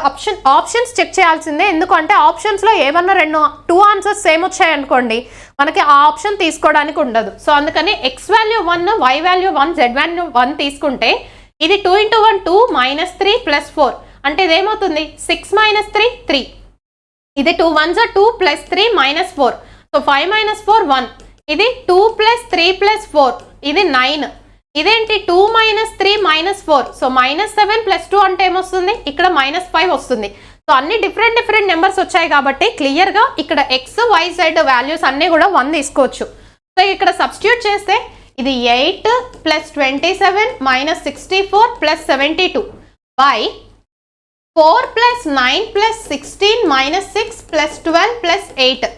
ఆప్షన్స్ చెక్ చేయాల్సిందే. ఎందుకంటే ఆప్షన్స్లో ఏమన్నా 2 ఆన్సర్స్ సేమ్ వచ్చాయనుకోండి మనకి ఆ ఆప్షన్ తీసుకోవడానికి ఉండదు. సో అందుకని x value 1, y value 1, z value 1 తీసుకుంటే ఇది 2 × 1 2 -3 + 4 అంటే ఇదేమవుతుంది 6 - 3 3. ఇది 2 1s 2 + 3 -4. సో 5 - 4 1. ఇది 2 + 3 + 4 ఇది 9. ఇదేంటి 2 - 3 -4. సో -7 + 2 అంటే ఏమొస్తుంది, ఇక్కడ -5 వస్తుంది. సో అన్ని డిఫరెంట్ నెంబర్స్ వచ్చాయి కాబట్టి క్లియర్గా ఇక్కడ x y z వాల్యూస్ అన్నీ కూడా 1 తీసుకోవచ్చు. సో ఇక్కడ సబ్స్టిట్యూట్ చేస్తే ఇది 8 + 27 - 64 + 72 by 4 + 9 + 16 - 6 + 12 + 8.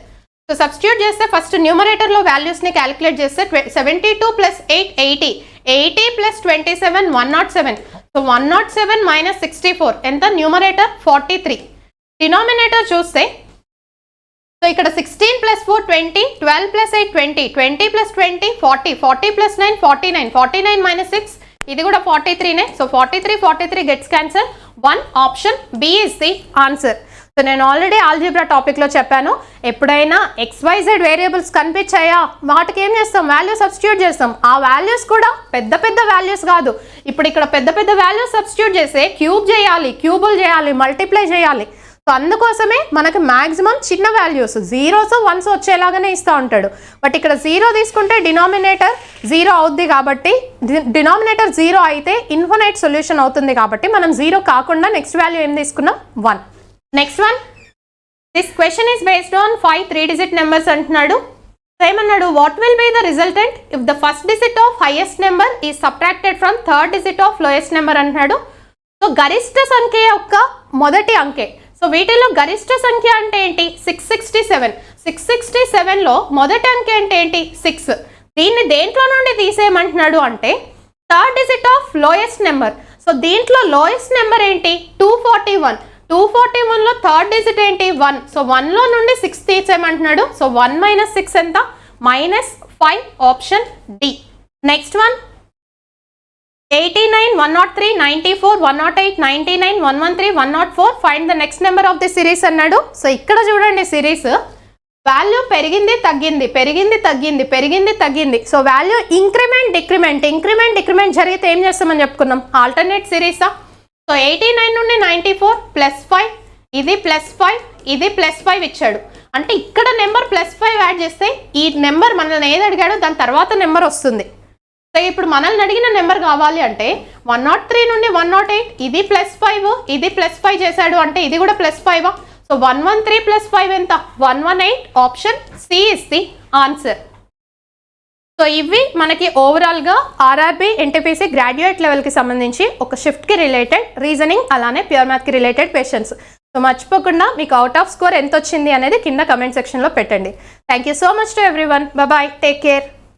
సో సబ్స్టిట్యూట్ చేస్తే ఫస్ట్ న్యూమరేటర్లో వాల్యూస్ని క్యాలిక్యులేట్ చేస్తే 72 + 8 80, 80 + 27 107. సో 107 - 64 ఎంత, న్యూమరేటర్ 43. డినామినేటర్ చూస్తే సో ఇక్కడ 16 + 4 20, 12 + 8 20, 20 + 20 40, 40 + 9 49, 49 - 6 ఇది కూడా 43నే. So 43 gets cancel. 1 option B is the answer. So నేను ఆల్రెడీ ఆల్జీబ్రా టాపిక్లో చెప్పాను, ఎప్పుడైనా XYZ వేరియబుల్స్ కనిపించాయా వాటికి ఏం చేస్తాం, వాల్యూ సబ్స్టిట్యూట్ చేస్తాం. ఆ వాల్యూస్ కూడా పెద్ద వాల్యూస్ కాదు. ఇప్పుడు ఇక్కడ పెద్ద వాల్యూస్ సబ్స్టిట్యూట్ చేస్తే క్యూబుల్ చేయాలి, మల్టిప్లై చేయాలి. సో అందుకోసమే మనకి మ్యాక్సిమం చిన్న వాల్యూస్ 0s 1s వచ్చేలాగానే ఇస్తూ ఉంటాడు. బట్ ఇక్కడ 0 తీసుకుంటే డినామినేటర్ 0 అవుద్ది కాబట్టి డినామినేటర్ 0 అయితే ఇన్ఫినైట్ సొల్యూషన్ అవుతుంది కాబట్టి మనం 0 కాకుండా నెక్స్ట్ వాల్యూ ఏం తీసుకున్నాం 1. Next one, this question is based on 5 3-digit numbers అంటున్నాడు. ఏమన్నాడు, what will be the resultant if the first digit of highest number is subtracted from third digit of lowest number అంటున్నాడు. So గరిష్ట సంఖ్య యొక్క మొదటి అంకె. సో వీటిలో గరిష్ట సంఖ్య అంటే ఏంటి 667. 667లో మొదటి అంకె అంటే ఏంటి 6. దీన్ని దేంట్లో నుండి తీసేయమంటున్నాడు అంటే third digit of lowest number. So దీంట్లో లోయెస్ట్ నెంబర్ ఏంటి 241. 241లో థర్డ్ డిజిట్ ఏంటి 1. సో 1లో నుండి 6 తీసేయమంటున్నాడు. సో 1 - 6 ఎంత -5 option D. Next one, 89 103 94 108 99 113 104 find the next number of the series అన్నాడు. సో ఇక్కడ చూడండి సిరీస్ వాల్యూ పెరిగింది తగ్గింది, పెరిగింది తగ్గింది, పెరిగింది తగ్గింది. సో వాల్యూ ఇంక్రిమెంట్ డిక్రిమెంట్ జరిగితే ఏం చేస్తామని చెప్పుకున్నాం, ఆల్టర్నేట్ సిరీసా. సో 89 నుండి 94 +5, ఇది +5, ఇది +5 ఇచ్చాడు. అంటే ఇక్కడ నెంబర్ +5 యాడ్ చేస్తే ఈ నెంబర్ మనల్ని ఏది అడిగాడో దాని తర్వాత నెంబర్ వస్తుంది. సో ఇప్పుడు మనల్ని అడిగిన నెంబర్ కావాలి అంటే 103 నుండి 108, ఇది +5, ఇది +5 చేశాడు అంటే ఇది కూడా +5. సో 113 + 5 ఎంత, 118. Option C is the answer. So ఇవి మనకి ఓవరాల్గా ఆర్ఆర్బి ఎన్టీపీసీ గ్రాడ్యుయేట్ లెవెల్కి సంబంధించి ఒక షిఫ్ట్కి రిలేటెడ్ రీజనింగ్, అలానే ప్యూర్ మ్యాథ్కి రిలేటెడ్ క్వశ్చన్స్. సో మర్చిపోకుండా మీకు అవుట్ ఆఫ్ స్కోర్ ఎంత వచ్చింది అనేది కింద కమెంట్ సెక్షన్లో పెట్టండి. Thank you so much to everyone. Bye, take care.